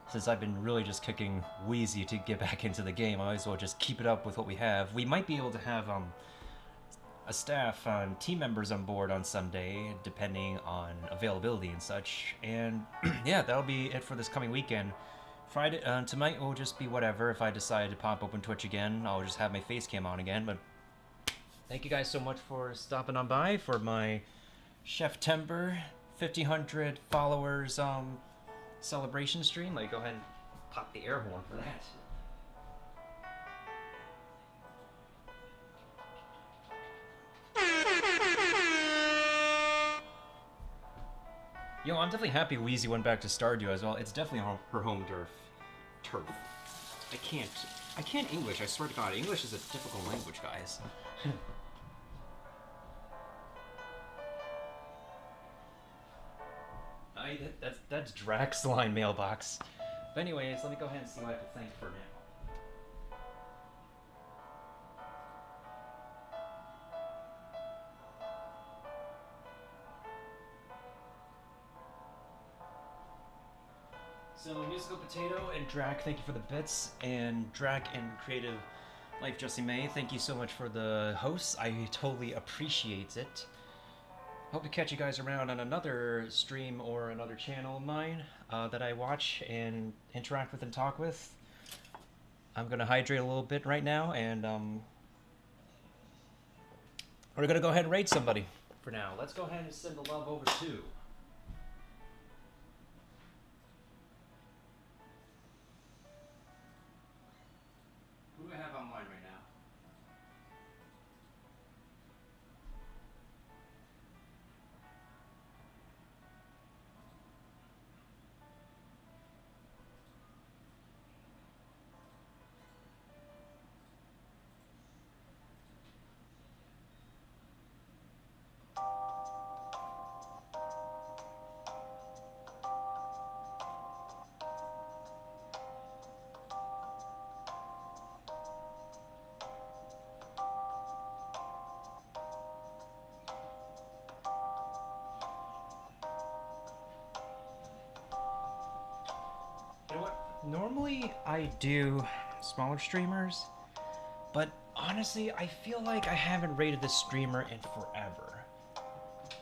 A: Since I've been really just kicking wheezy to get back into the game, I might as well just keep it up with what we have. We might be able to have a staff and team members on board on Sunday, depending on availability and such. And yeah, that'll be it for this coming weekend. Friday, tonight will just be whatever. If I decide to pop open Twitch again, I'll just have my face cam on again. But thank you guys so much for stopping on by for my Chef-tember 1,500 followers celebration stream. Like, go ahead and pop the air horn for that. Yo, I'm definitely happy Wheezy went back to Stardew as well. It's definitely her home turf. I can't English, I swear to God. English is a difficult language, guys. That's Drax's line mailbox. But anyways, let me go ahead and see what I have to thank for now. So, Musical Potato and Drac, thank you for the bits. And Drac and Creative Life Jessie May, thank you so much for the hosts. I totally appreciate it. Hope to catch you guys around on another stream or another channel of mine that I watch and interact with and talk with. I'm going to hydrate a little bit right now, and we're going to go ahead and raid somebody for now. Let's go ahead and send the love over to... Who do I have online right now? Normally, I do smaller streamers, but honestly, I feel like I haven't rated this streamer in forever.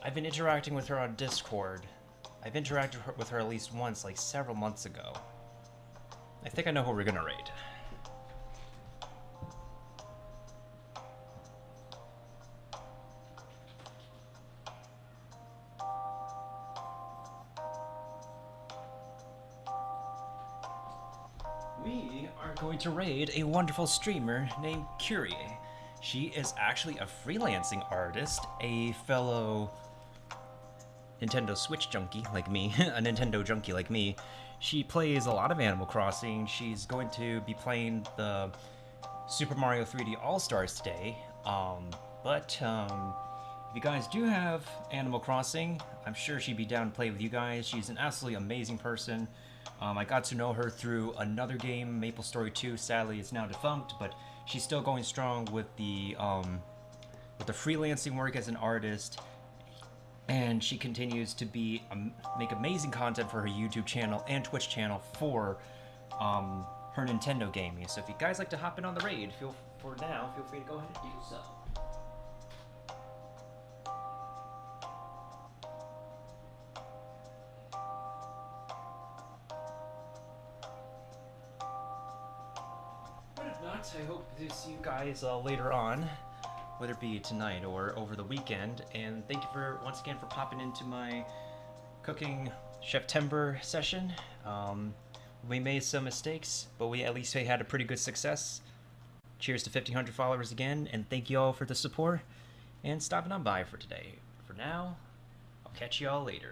A: I've been interacting with her on Discord. I've interacted with her at least once, like several months ago. I think I know who we're gonna raid. We are going to raid a wonderful streamer named Curie. She is actually a freelancing artist, a fellow Nintendo Switch junkie like me, a Nintendo junkie like me. She plays a lot of Animal Crossing. She's going to be playing the Super Mario 3D All-Stars today. If you guys do have Animal Crossing, I'm sure she'd be down to play with you guys. She's an absolutely amazing person. I got to know her through another game, Maple Story 2. Sadly, it's now defunct, but she's still going strong with the freelancing work as an artist, and she continues to make amazing content for her YouTube channel and Twitch channel for her Nintendo gaming. So if you guys like to hop in on the raid, feel free to go ahead and do so. I hope to see you guys later on, whether it be tonight or over the weekend. And thank you once again for popping into my cooking Chef-tember session. We made some mistakes, but at least we had a pretty good success. Cheers to 1,500 followers again, and thank you all for the support and stopping on by for today. For now, I'll catch you all later.